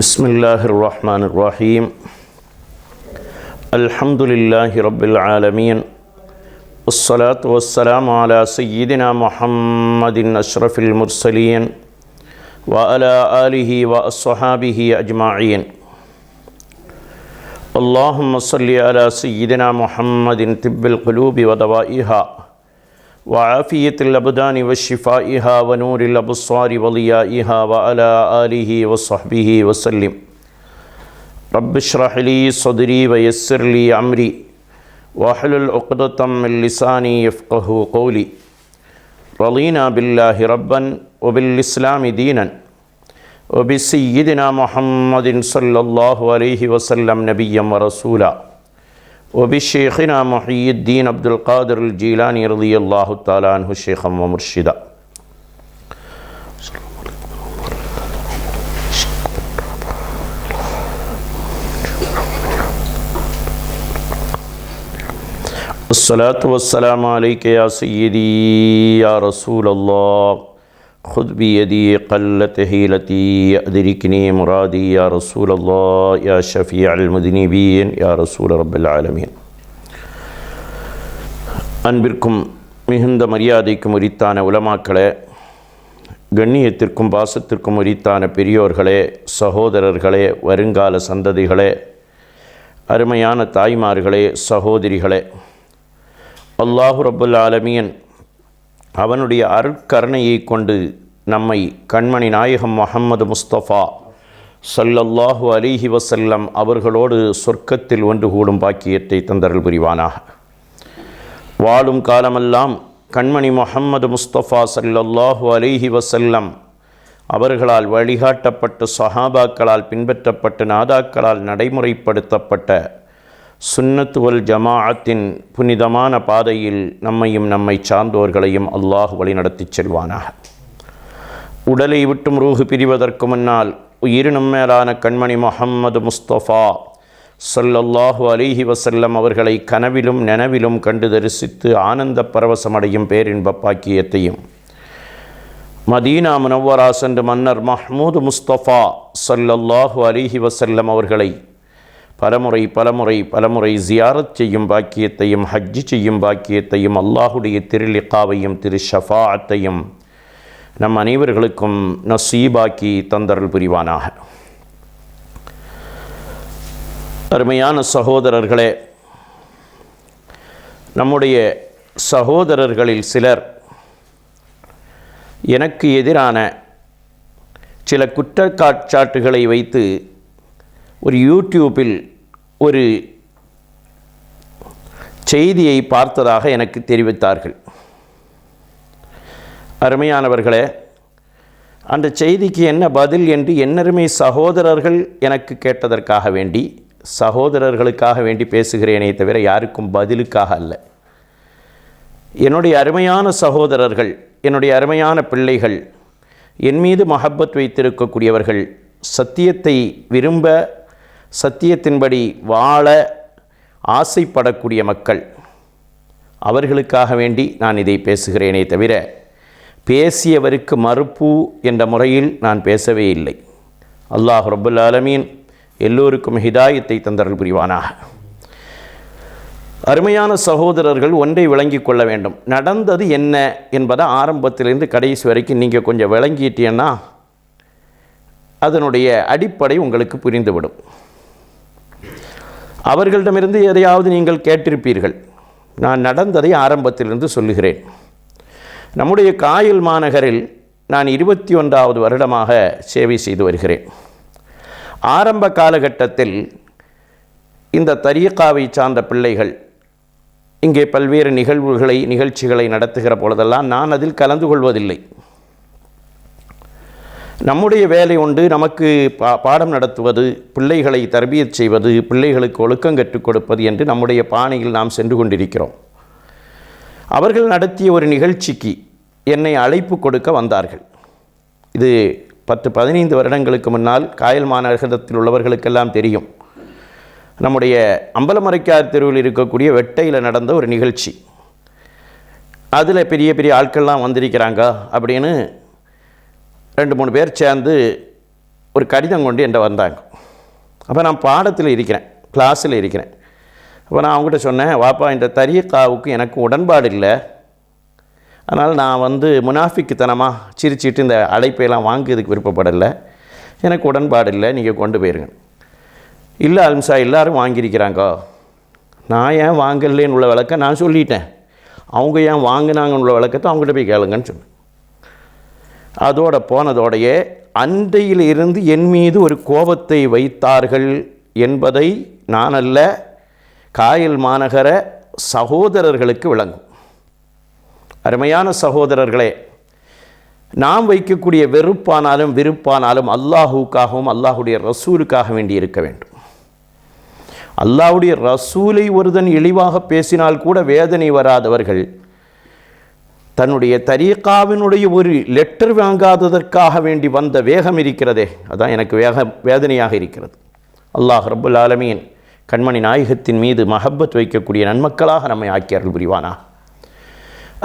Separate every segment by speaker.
Speaker 1: بسم الله الرحمن الرحيم الحمد لله رب العالمين والصلاة والسلام على سيدنا محمد أشرف المرسلين وعلى آله وأصحابه أجمعين اللهم صل على سيدنا محمد طب القلوب ودوائها وعافية الأبدان وشفائها ونور الأبصار وضيائها وعلى آله وصحبه وسلم رب اشرح لي صدري ويسر لي أمري واحلل عقدة من لساني يفقهوا قولي رضينا بالله ربا وبالإسلام دينا وبسيدنا محمد صلى الله عليه وسلم نبيا ورسولا وبشيخنا محي الدين عبد القادر الجيلاني رضي الله تعالى عنه شيخا ومرشدا. الصلاة والسلام عليك يا سيدي يا رسول الله خذ بيدي قلت حيلتي أدركني مرادي يا رسول الله يا شفيع المذنبين يا رسول رب العالمين. அன்பிற்கும் மிகுந்த மரியாதைக்கும் உரித்தான உலமாக்களே, கண்ணியத்திற்கும் பாசத்திற்கும் உரித்தான பெரியோர்களே, சகோதரர்களே, வருங்கால சந்ததிகளே, அருமையான தாய்மார்களே, சகோதரிகளே, அல்லாஹு ரப்புல் ஆலமீன் அவனுடைய அருட்கருணையை கொண்டு நம்மை கண்மணி நாயகம் முஹம்மது முஸ்தபா ஸல்லல்லாஹு அலைஹி வஸல்லம் அவர்களோடு சொர்க்கத்தில் ஒன்று கூடும் பாக்கியத்தை தந்தருள் புரிவானாக. வாழும் காலமெல்லாம் கண்மணி முஹம்மது முஸ்தபா ஸல்லல்லாஹு அலைஹி வஸல்லம் அவர்களால் வழிகாட்டப்பட்டு சஹாபாக்களால் பின்பற்றப்பட்டு நாதாக்களால் நடைமுறைப்படுத்தப்பட்ட சுன்னத் வல் ஜமாஅத்தின் புனிதமான பாதையில் நம்மையும் நம்மை சார்ந்தோர்களையும் அல்லாஹ் வழிநடத்தி செல்வானாக. உடலை விட்டும் ரூஹு பிரிவதற்கு முன்னால் உயிரினும் மேலான கண்மணி முஹம்மது முஸ்தபா ஸல்லல்லாஹு அலைஹி வஸல்லம் அவர்களை கனவிலும் நனவிலும் கண்டு தரிசித்து ஆனந்த பரவசமடையும் பேரின்ப பாக்கியத்தையும், மதீனா முனவ்வரா சென்று மன்னர் மஹ்மூது முஸ்தபா ஸல்லல்லாஹு அலைஹி வஸல்லம் அவர்களை பலமுறை ஜியாரத் செய்யும் பாக்கியத்தையும், ஹஜ்ஜு செய்யும் பாக்கியத்தையும், அல்லாஹுடைய திருலிகாவையும் திரு ஷஃபாஅத்தையும் நம் அனைவர்களுக்கும் நசீபாக்கி தந்தருள் புரிவானாக. அருமையான சகோதரர்களே, நம்முடைய சகோதரர்களில் சிலர் எனக்கு எதிரான சில குற்றச்சாட்டுகளை வைத்து ஒரு யூடியூப்பில் ஒரு செய்தியை பார்த்ததாக எனக்கு தெரிவித்தார்கள். அருமையானவர்களே, அந்த செய்திக்கு என்ன பதில் என்று என்னருமே சகோதரர்கள் எனக்கு கேட்டதற்காக வேண்டி, சகோதரர்களுக்காக வேண்டி பேசுகிறேனே தவிர யாருக்கும் பதிலுக்காக அல்ல. என்னுடைய அருமையான சகோதரர்கள், என்னுடைய அருமையான பிள்ளைகள், என் மீது மஹப்பத் வைத்திருக்கக்கூடியவர்கள், சத்தியத்தை விரும்ப சத்தியத்தின்படி வாழ ஆசைப்படக்கூடிய மக்கள், அவர்களுக்காக வேண்டி நான் இதை பேசுகிறேனே தவிர பேசியவருக்கு மறுப்பு என்ற முறையில் நான் பேசவே இல்லை. அல்லாஹ் ரப்புல் ஆலமீன் எல்லோருக்கும் ஹிதாயத்தை தந்தருள் புரிவானாக. அருமையான சகோதரர்கள், ஒன்றை விளங்கி கொள்ள வேண்டும். நடந்தது என்ன என்பதை ஆரம்பத்திலிருந்து கடைசி வரைக்கும் நீங்கள் கொஞ்சம் விளங்கிட்டீங்கன்னா அதனுடைய அடிப்படை உங்களுக்கு புரிந்துவிடும். அவர்களிடமிருந்து எதையாவது நீங்கள் கேட்டிருப்பீர்கள். நான் நடந்ததை ஆரம்பத்திலிருந்து சொல்லுகிறேன். நம்முடைய காயல் மாநகரில் நான் 21வது வருடமாக சேவை செய்து வருகிறேன். ஆரம்ப காலகட்டத்தில் இந்த தரீகாவை சார்ந்த பிள்ளைகள் இங்கே பல்வேறு நிகழ்ச்சிகளை நடத்துகிற பொழுதெல்லாம் நான் அதில் கலந்து கொள்வதில்லை. நம்முடைய வேலை உண்டு, நமக்கு பாடம் நடத்துவது, பிள்ளைகளை தர்பியத் செய்வது, பிள்ளைகளுக்கு ஒழுக்கம் கற்றுக் கொடுப்பது என்று நம்முடைய பாணியில் நாம் சென்று கொண்டிருக்கிறோம். அவர்கள் நடத்திய ஒரு நிகழ்ச்சிக்கு என்னை அழைப்பு கொடுக்க வந்தார்கள். இது 10-15 வருடங்களுக்கு முன்னால் காயல் மாநகரத்தில் உள்ளவர்களுக்கெல்லாம் தெரியும். நம்முடைய அம்பலமரைக்கார் தெருவில் இருக்கக்கூடிய வெட்டையில் நடந்த ஒரு நிகழ்ச்சி. அதில் பெரிய பெரிய ஆட்கள்லாம் வந்திருக்கிறாங்க அப்படின்னு 2-3 பேர் சேர்ந்து ஒரு கடிதம் கொண்டு என்கிட்ட வந்தாங்க. அப்போ நான் பாடத்தில் இருக்கிறேன், கிளாஸில் இருக்கிறேன். அப்போ நான் அவங்ககிட்ட சொன்னேன், வாப்பா இந்த தரீக்காவுக்கு எனக்கு உடன்பாடு இல்லை, அதனால் நான் முனாஃபிக்குத்தனமாக சிரிச்சிட்டு இந்த அழைப்பையெல்லாம் வாங்குறதுக்கு விருப்பப்படலை, எனக்கு உடன்பாடு இல்லை, நீங்கள் கொண்டு போயிருங்க. இல்லை அல்ம்சா எல்லோரும் வாங்கியிருக்கிறாங்க, நான் ஏன் வாங்கலேன்னு உள்ள விளக்க நான் சொல்லிட்டேன், அவங்க ஏன் வாங்கினாங்கன்னு உள்ள விளக்கத்தை அவங்ககிட்ட போய் கேளுங்கன்னு சொன்னேன். அதோட போனதோடையே அண்டையில் இருந்து என் மீது ஒரு கோபத்தை வைத்தார்கள் என்பதை நான் அல்ல, காயல் மாநகர சகோதரர்களுக்கு விளங்கும். அருமையான சகோதரர்களே, நாம் வைக்கக்கூடிய வெறுப்பானாலும் விருப்பானாலும் அல்லாஹுக்காகவும் அல்லாஹுடைய ரசூலுக்காக வேண்டி இருக்க வேண்டும். அல்லாஹுடைய ரசூலை ஒருதன் இழிவாக பேசினால் கூட வேதனை வராதவர்கள் தன்னுடைய தரீக்காவினுடைய ஒரு லெட்டர் வாங்காததற்காக வேண்டி வந்த வேகம் இருக்கிறதே, அதான் எனக்கு வேதனையாக இருக்கிறது. அல்லாஹ் ரப்புல் ஆலமீன் கண்மணி நாயகத்தின் மீது மஹப்பத் வைக்கக்கூடிய நன்மக்களாக நம்மை ஆக்கியர்கள் புரிவானா.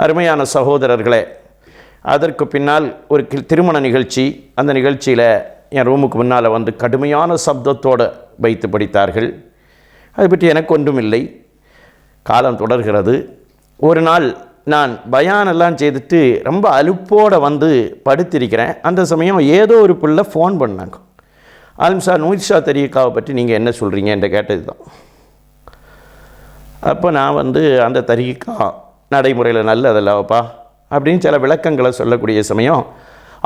Speaker 1: அருமையான சகோதரர்களே, அதற்கு பின்னால் ஒரு திருமண நிகழ்ச்சி, அந்த நிகழ்ச்சியில் என் ரூமுக்கு முன்னால் கடுமையான சப்தத்தோடு வைத்து படித்தார்கள். அதை பற்றி எனக்கு ஒன்றும் இல்லை. காலம் தொடர்கிறது. ஒரு நாள் நான் பயானெல்லாம் செய்துட்டு ரொம்ப அலுப்போடு படுத்திருக்கிறேன். அந்த சமயம் ஏதோ ஒரு பிள்ளை ஃபோன் பண்ணாங்க. ஆலிம்சா நூர்ஷா தரீக்காவை பற்றி நீங்கள் என்ன சொல்கிறீங்க என்று கேட்டது தான். அப்போ நான் அந்த தரீக்கா நடைமுறையில் நல்லதல்லப்பா அப்படின்னு சில விளக்கங்களை சொல்லக்கூடிய சமயம்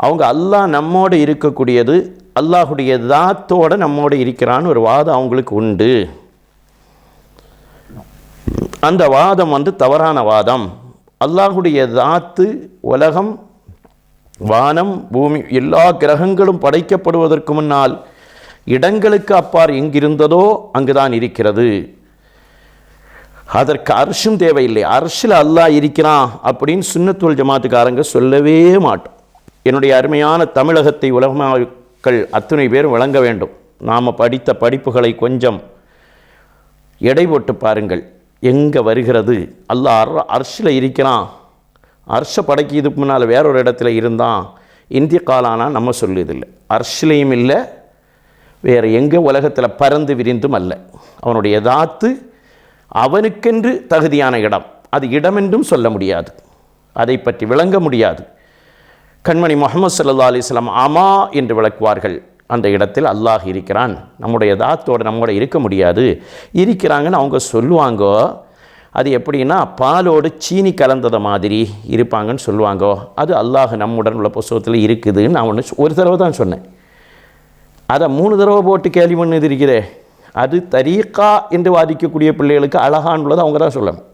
Speaker 1: அவங்க அல்லாஹ் நம்மோடு இருக்கக்கூடியது, அல்லாஹுடைய தாத்தோடு நம்மோடு இருக்கிறான்னு ஒரு வாதம் அவங்களுக்கு உண்டு. அந்த வாதம் தவறான வாதம். அல்லாஹுடைய தாத்து, உலகம், வானம், பூமி எல்லா கிரகங்களும் படைக்கப்படுவதற்கு முன்னால் இடங்களுக்கு அப்பார் எங்கிருந்ததோ அங்குதான் இருக்கிறது. அதற்கு அர்ஷும் தேவையில்லை. அர்ஷில் அல்லாஹ் இருக்கிறான் அப்படின்னு சுன்னத்துல் ஜமாத்துக்காரங்க சொல்லவே மாட்டோம். என்னுடைய அருமையான தமிழகத்தை உலகமாக்கள் அத்தனை பேரும் விளங்க வேண்டும். நாம் படித்த படிப்புகளை கொஞ்சம் எடை போட்டு பாருங்கள். எங்கே வருகிறது அல்லாஹ் அர்ஷில் இருக்கிறான், அர்ஷ படைக்கு இதுக்கு முன்னால் வேறொரு இடத்துல இருந்தான், இந்திய காலானா நம்ம சொல்லுதில்லை. அர்ஷிலையும் இல்லை, வேறு எங்கே உலகத்தில் பறந்து விரிந்தும் அல்ல. அவனுடைய தாத்து அவனுக்கென்று தகுதியான இடம், அது இடமென்றும் சொல்ல முடியாது, அதை பற்றி விளங்க முடியாது. கண்மணி முஹம்மது ஸல்லல்லாஹு அலைஹி வஸல்லம் ஆமா என்று விளக்குவார்கள். அந்த இடத்தில் அல்லாஹ் இருக்கிறான், நம்முடைய தாத்தோடு நம்மோட இருக்க முடியாது, இருக்கிறாங்கன்னு அவங்க சொல்லுவாங்க. அது எப்படின்னா பாலோடு சீனி கலந்ததை மாதிரி இருப்பாங்கன்னு சொல்லுவாங்க. அது அல்லாஹ் நம்முடன் உள்ள புஸ்தகத்தில் இருக்குதுன்னு நான் ஒரு தடவை தான் சொன்னேன். அதை 3 தடவை போட்டு கேள்வி பண்ணது இருக்கிறே, அது தரீக்கா என்று வாதிக்கக்கூடிய பிள்ளைகளுக்கு அழகான் உள்ளது அவங்க தான் சொல்லணும்.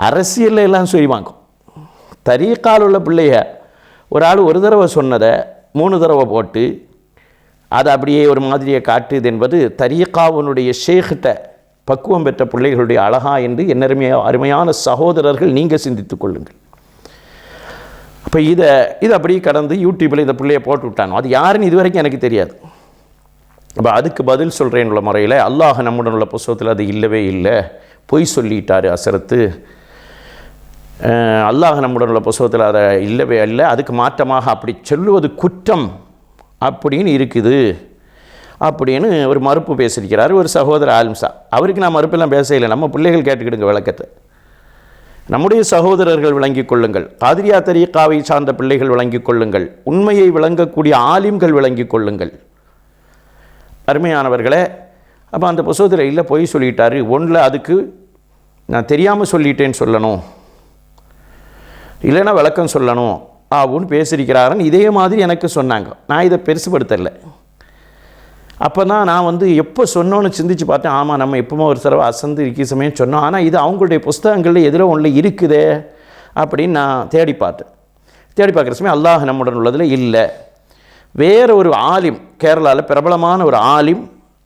Speaker 1: அரசியலில் எல்லாம் சொல்லுவாங்க. தரீக்கால் உள்ள பிள்ளைய ஒரு ஆள் ஒரு தடவை சொன்னதை 3 தடவை போட்டு அது அப்படியே ஒரு மாதிரியை காட்டுது என்பது தரீக்காவினுடைய ஷேக்கிட்ட பக்குவம் பெற்ற பிள்ளைகளுடைய அழகா என்று என்னருமே அருமையான சகோதரர்கள் நீங்கள் சிந்தித்துக் கொள்ளுங்கள். இப்போ இதை அப்படியே கடந்து யூடியூப்பில் இந்த பிள்ளையை போட்டு விட்டானோ, அது யாருன்னு இதுவரைக்கும் எனக்கு தெரியாது. அப்போ அதுக்கு பதில் சொல்கிறேன் உள்ள முறையில், அல்லாஹ் நம்முடன் உள்ள புஸ்தகத்தில் அது இல்லவே இல்லை, பொய் சொல்லிட்டார் அசரத்து. அல்லாஹ் நம்முடன் உள்ள புஸ்தகத்தில் அதை இல்லவே இல்லை, அதுக்கு மாற்றமாக அப்படி சொல்லுவது குற்றம் அப்படின்னு இருக்குது அப்படின்னு ஒரு மறுப்பு பேசியிருக்கிறார் ஒரு சகோதரர் ஆலிம்சா. அவருக்கு நான் மறுப்பெல்லாம் பேசலை, நம்ம பிள்ளைகள் கேட்டுக்கிடுங்க விளக்கத்தை. நம்முடைய சகோதரர்கள் விளங்கிக் கொள்ளுங்கள், காதிரியா தரீக்காவை சார்ந்த பிள்ளைகள் விளங்கிக் கொள்ளுங்கள், உண்மையை விளங்கக்கூடிய ஆலிம்கள் விளங்கிக் கொள்ளுங்கள். அருமையானவர்களே, அப்போ அந்த புஸ்தகத்தில் இல்லை பொய் சொல்லிட்டாரு, ஒன்றில் அதுக்கு நான் தெரியாமல் சொல்லிட்டேன்னு சொல்லணும், இல்லைன்னா விளக்கம் சொல்லணும் அப்படின்னு பேசியிருக்கிறாருன்னு இதே மாதிரி எனக்கு சொன்னாங்க. நான் இதை பெருசுப்படுத்தலை. அப்போ தான் நான் எப்போ சொன்னோன்னு சிந்திச்சு பார்த்தேன். ஆமாம், நம்ம எப்பவுமே ஒரு தடவை அசந்து இருக்கி சமயம் சொன்னோம், ஆனால் இது அவங்களுடைய புஸ்தகங்களில் எதிரோ ஒன்றில் இருக்குதே அப்படின்னு நான் தேடி பார்த்தேன். தேடி பார்க்குற சமயம் அல்லாஹ் நம்முடன் உள்ளதில் இல்லை. வேறு ஒரு ஆலிம், கேரளாவில் பிரபலமான ஒரு ஆலிம்,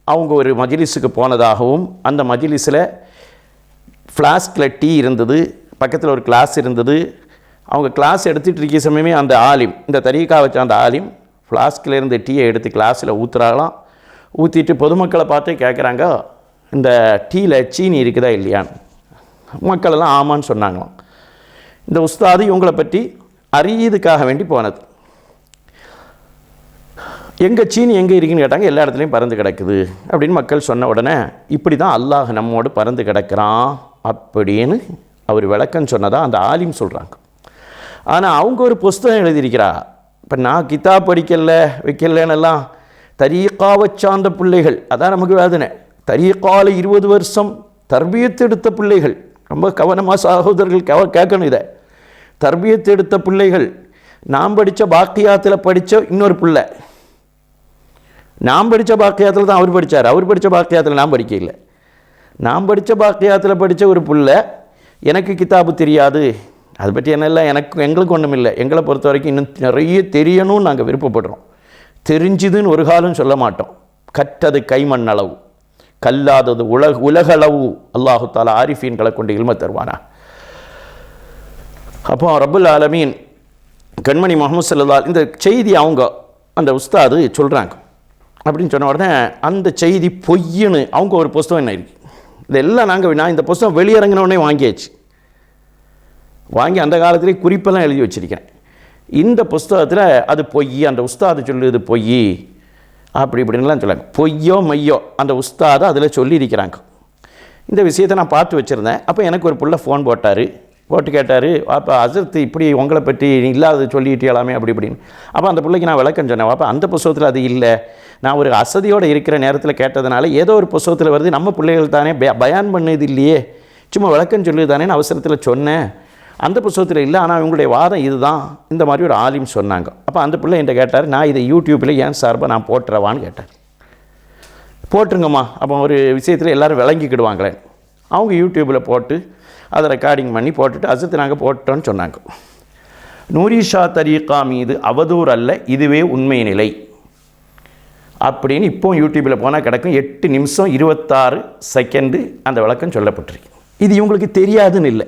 Speaker 1: அவங்க ஒரு மஜ்லிஸுக்கு போனதாகவும் அந்த மஜ்லிஸில் ஃப்ளாஸ்கில் டீ இருந்தது, பக்கத்தில் ஒரு கிளாஸ் இருந்தது, அவங்க கிளாஸ் எடுத்துகிட்டு இருக்க சமயமே அந்த ஆலிம், இந்த தரீக்கா வச்ச அந்த ஆலிம் ஃப்ளாஸ்கில் இருந்து டீயை எடுத்து கிளாஸில் ஊற்றுறாங்களாம். ஊற்றிட்டு பொதுமக்களை பார்த்து கேட்குறாங்க, இந்த டீயில் சீனி இருக்குதா இல்லையான்னு. மக்களெல்லாம் ஆமான்னு சொன்னாங்களாம். இந்த உஸ்தாது இவங்களை பற்றி அறியதுக்காக வேண்டி போனது. எங்கே சீனி எங்கே இருக்குன்னு கேட்டாங்க. எல்லா இடத்துலையும் பறந்து கிடக்குது அப்படின்னு மக்கள் சொன்ன உடனே இப்படி தான் அல்லாஹ் நம்மோடு பறந்து கிடக்கிறான் அப்படின்னு அவர் விளக்கம் சொன்னதாக அந்த ஆலிம் சொல்கிறாங்க. ஆனால் அவங்க ஒரு புஸ்தகம் எழுதியிருக்கிறா. இப்போ நான் கிதாப் படிக்கல வைக்கலன்னெல்லாம் தரீக்காவை சார்ந்த பிள்ளைகள், அதான் நமக்கு வேதனை. தரீக்கால 20 வருஷம் தர்பியத்து எடுத்த பிள்ளைகள், ரொம்ப கவனமாக சகோதரர்கள் கேட்கணும் இதை. தர்பியத்து எடுத்த பிள்ளைகள், நாம் படித்த பாக்கியாத்தில் படித்த இன்னொரு பிள்ளை, நாம் படித்த பாக்கியாத்தில் தான் அவர் படித்தார், அவர் படித்த பாக்கியாத்தில் நான் படிக்கல. நான் படித்த பாக்கியாத்தில் படித்த ஒரு பிள்ளை, எனக்கு கிதாபு தெரியாது, அதை பற்றி என்னெல்லாம் எங்களுக்கு ஒன்றும் இல்லை. எங்களை பொறுத்த வரைக்கும் இன்னும் நிறைய தெரியணும்னு நாங்கள் விருப்பப்படுறோம். தெரிஞ்சுதுன்னு ஒரு காலம் சொல்ல மாட்டோம். கற்றது கைமண் அளவு, கல்லாதது உலகளவு. அல்லாஹு தாலா ஆரிஃபீன்களை கொண்டு இல்ம தருவானா. அப்போ ரப்புல் ஆலமீன் கண்மணி முஹம்மது ஸல்லல்லாஹு இந்த செய்தி அவங்க அந்த உஸ்தாது சொல்கிறாங்க அப்படின்னு சொன்ன உடனே அந்த செய்தி பொய்யுன்னு அவங்க ஒரு புஸ்தகம் என்ன இருக்குது. இதெல்லாம் நான் இந்த புஸ்தகம் வெளியிறங்கினோடனே வாங்கியாச்சு. வாங்கி அந்த காலத்திலே குறிப்பெல்லாம் எழுதி வச்சுருக்கேன். இந்த புஸ்தகத்தில் அது பொய், அந்த உஸ்தாது சொல்லுது பொய் அப்படி இப்படின்லாம் சொல்லாங்க. பொய்யோ மையோ அந்த உஸ்தாதை அதில் சொல்லியிருக்கிறாங்க. இந்த விஷயத்தை நான் பார்த்து வச்சுருந்தேன். அப்போ எனக்கு ஒரு புள்ள ஃபோன் போட்டு கேட்டார், அப்போ ஹஸரத் இப்படி உங்களை பற்றி இல்லாத சொல்லிட்டீங்களாமே அப்படி இப்படின்னு. அப்போ அந்த பிள்ளைக்கு நான் விளக்கம் சொன்னேன். அப்போ அந்த புஸ்தகத்தில் அது இல்லை, நான் ஒரு அசதியோடு இருக்கிற நேரத்தில் கேட்டதுனால ஏதோ ஒரு புஸ்தகத்தில் வருது, நம்ம பிள்ளைகள் தானே பயான் பண்ணது இல்லையே, சும்மா விளக்கம் சொல்லுது தானேன்னு அவசரத்தில் சொன்னேன். அந்த புஸ்தகத்தில் இல்லை, ஆனால் இவங்களுடைய வாதம் இதுதான், இந்த மாதிரி ஒரு ஆலிம் சொன்னாங்க. அப்போ அந்த பிள்ளை என்கிட்ட கேட்டார், நான் இதை யூடியூப்பில் ஏன் சார்பாக நான் போட்டுறவான்னு கேட்டார். போட்டுருங்கம்மா, அப்போ ஒரு விஷயத்தில் எல்லோரும் விளங்கிக்கிடுவாங்களே. அவங்க யூடியூப்பில் போட்டு அதை ரெக்கார்டிங் பண்ணி போட்டுட்டு ஹஸரத் நாங்கள் போட்டோன்னு சொன்னாங்க. நூரி ஷா தரீகா மீது அவதூறு அல்ல, இதுவே உண்மை நிலை அப்படின்னு இப்போ யூடியூப்பில் போனால் கிடக்கும். 8 நிமிஷம் 26 செகண்டு அந்த விளக்கம் சொல்லப்பட்டிருக்கு. இது இவங்களுக்கு தெரியாதுன்னு இல்லை.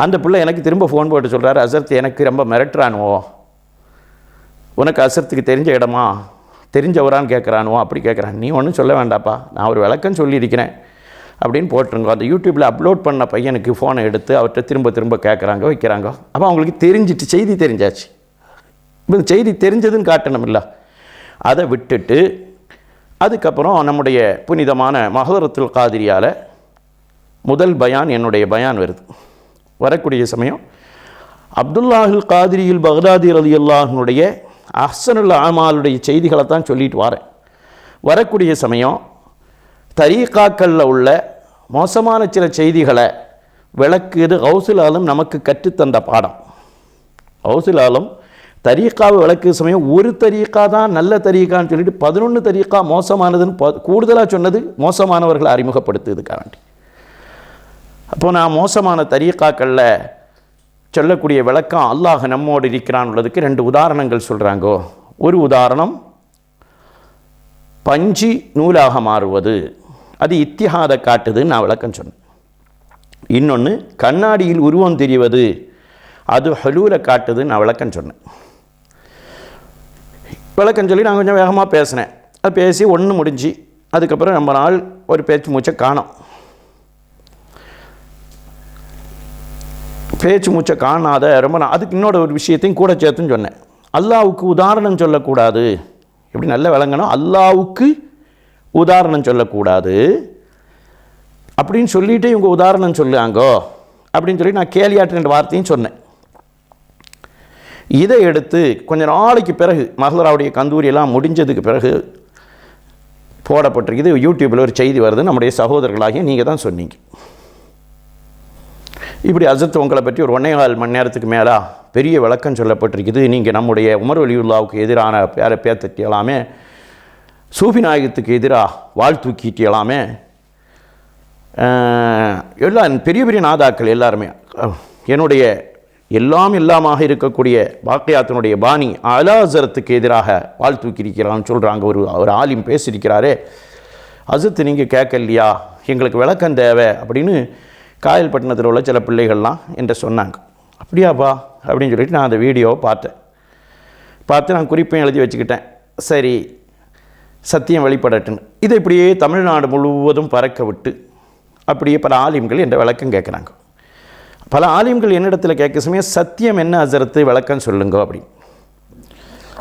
Speaker 1: அந்த பிள்ளை எனக்கு திரும்ப ஃபோன் போட்டு சொல்கிறாரு, ஹஸரத் எனக்கு ரொம்ப மிரட்டுறானுவோ, உனக்கு ஹஸரத்துக்கு தெரிஞ்ச இடமா, தெரிஞ்சவரான்னு கேட்குறானுவோ, அப்படி கேட்குறான். நீ ஒன்றும் சொல்ல வேண்டாப்பா, நான் ஒரு விளக்கம் சொல்லியிருக்கிறேன் அப்படின்னு போட்டுருங்க. அந்த யூடியூப்பில் அப்லோட் பண்ண பையனுக்கு ஃபோனை எடுத்து அவர்கிட்ட திரும்ப கேட்குறாங்க, வைக்கிறாங்க. அப்போ அவங்களுக்கு தெரிஞ்சிட்டு, செய்தி தெரிஞ்சாச்சு. இப்போ செய்தி தெரிஞ்சதுன்னு காட்டணும் இல்லை. அதை விட்டுட்டு அதுக்கப்புறம் நம்முடைய புனிதமான மஹதரத்துல் காதிரியால் முதல் பயான், என்னுடைய பயான் வருது. வரக்கூடிய சமயம் அப்துல்லாஹுல் காதிரியில் பக்தாதி ரலியல்லாஹுனுடைய அஹ்ஸனுல் அமாலுடைய செய்திகளை தான் சொல்லிட்டு வரேன். வரக்கூடிய சமயம் தரீகாக்களில் உள்ள மோசமான சில செய்திகளை விளக்குது கௌசுல் ஆலம் நமக்கு கற்றுத்தந்த பாடம். கௌசுல் ஆலம் தரீகாவை விளக்கு சமயம் ஒரு தரீகா தான் நல்ல தரீகான்னு சொல்லிட்டு 11 தரீகா மோசமானதுன்னு கூடுதலாக சொன்னது மோசமானவர்களை அறிமுகப்படுத்துறதுக்காண்டி. அப்போ நான் மோசமான தரீகாக்களில் சொல்லக்கூடிய விளக்கம் அல்லாஹ் நம்மோடு இருக்கிறான் உள்ளதுக்கு 2 உதாரணங்கள் சொல்கிறாங்கோ. ஒரு உதாரணம் பஞ்சு நூலாக மாறுவது, அது இத்திஹாதை காட்டுதுன்னு நான் விளக்கம் சொன்னேன். இன்னொன்று கண்ணாடியில் உருவம் தெரிவது, அது ஹலூலை காட்டுதுன்னு நான் விளக்கம் சொன்னேன். விளக்கம் சொல்லி நான் கொஞ்சம் வேகமாக பேசினேன். அது பேசி ஒன்று முடிஞ்சு அதுக்கப்புறம் ரொம்ப நாள் ஒரு பேச்சு மூச்சை காணோம். பேச்சு மூச்சை காணாத ரொம்ப நாள். அதுக்கு இன்னொரு ஒரு விஷயத்தையும் கூட சேர்த்துன்னு சொன்னேன். அல்லாவுக்கு உதாரணம் சொல்லக்கூடாது, எப்படி நல்ல விளங்கணும், அல்லாவுக்கு உதாரணம் சொல்லக்கூடாது அப்படின்னு சொல்லிவிட்டு இவங்க உதாரணம் சொல்லுவாங்கோ அப்படின்னு சொல்லி நான் கேலியாட்டு வார்த்தையும் சொன்னேன். இதை எடுத்து கொஞ்சம் நாளைக்கு பிறகு மஹ்லராவுடைய கந்தூரியெல்லாம் முடிஞ்சதுக்கு பிறகு போடப்பட்டிருக்குது. யூடியூப்பில் ஒரு செய்தி வருது, நம்முடைய சகோதரர்களாகிய நீங்கள் தான் சொன்னீங்க. இப்படி ஹஸரத் உங்களை பற்றி ஒரு 1.25 மணி நேரத்துக்கு மேலே பெரிய விளக்கம் சொல்லப்பட்டிருக்குது. நீங்கள் நம்முடைய உமர் வலியுல்லாவுக்கு எதிரான பேர் தட்டியலாமே, சூஃபி நாயகத்துக்கு எதிராக வாழ் தூக்கிட்டியலாமே, எல்லாம் பெரிய பெரிய நாதாக்கள் எல்லாருமே என்னுடைய எல்லாமாக இருக்கக்கூடிய பாக்கியாத்தினுடைய பாணி அலா ஹஸரத்துக்கு எதிராக வாழ் தூக்கியிருக்கிறான்னு சொல்கிறாங்க. ஒரு ஆலிம் பேசியிருக்கிறாரே, ஹஸரத் நீங்கள் கேட்கலையா, எங்களுக்கு விளக்கம் தேவை அப்படின்னு காயல்பட்டினத்தில் உள்ள சில பிள்ளைகள்லாம் என்கிட்ட சொன்னாங்க. அப்படியாப்பா அப்படின்னு சொல்லிட்டு நான் அந்த வீடியோவை பார்த்து நான் குறிப்பையும் எழுதி வச்சுக்கிட்டேன். சரி, சத்தியம் வெளிப்படட்டுன்னு இதை இப்படியே தமிழ்நாடு முழுவதும் பறக்க விட்டு அப்படியே பல ஆலிம்கள் என்ற விளக்கம் கேட்குறாங்க. பல ஆலிம்கள் என்னிடத்தில் கேட்க சமயம் சத்தியம் என்ன ஹஸரத்து விளக்கம் சொல்லுங்க அப்படின்னு.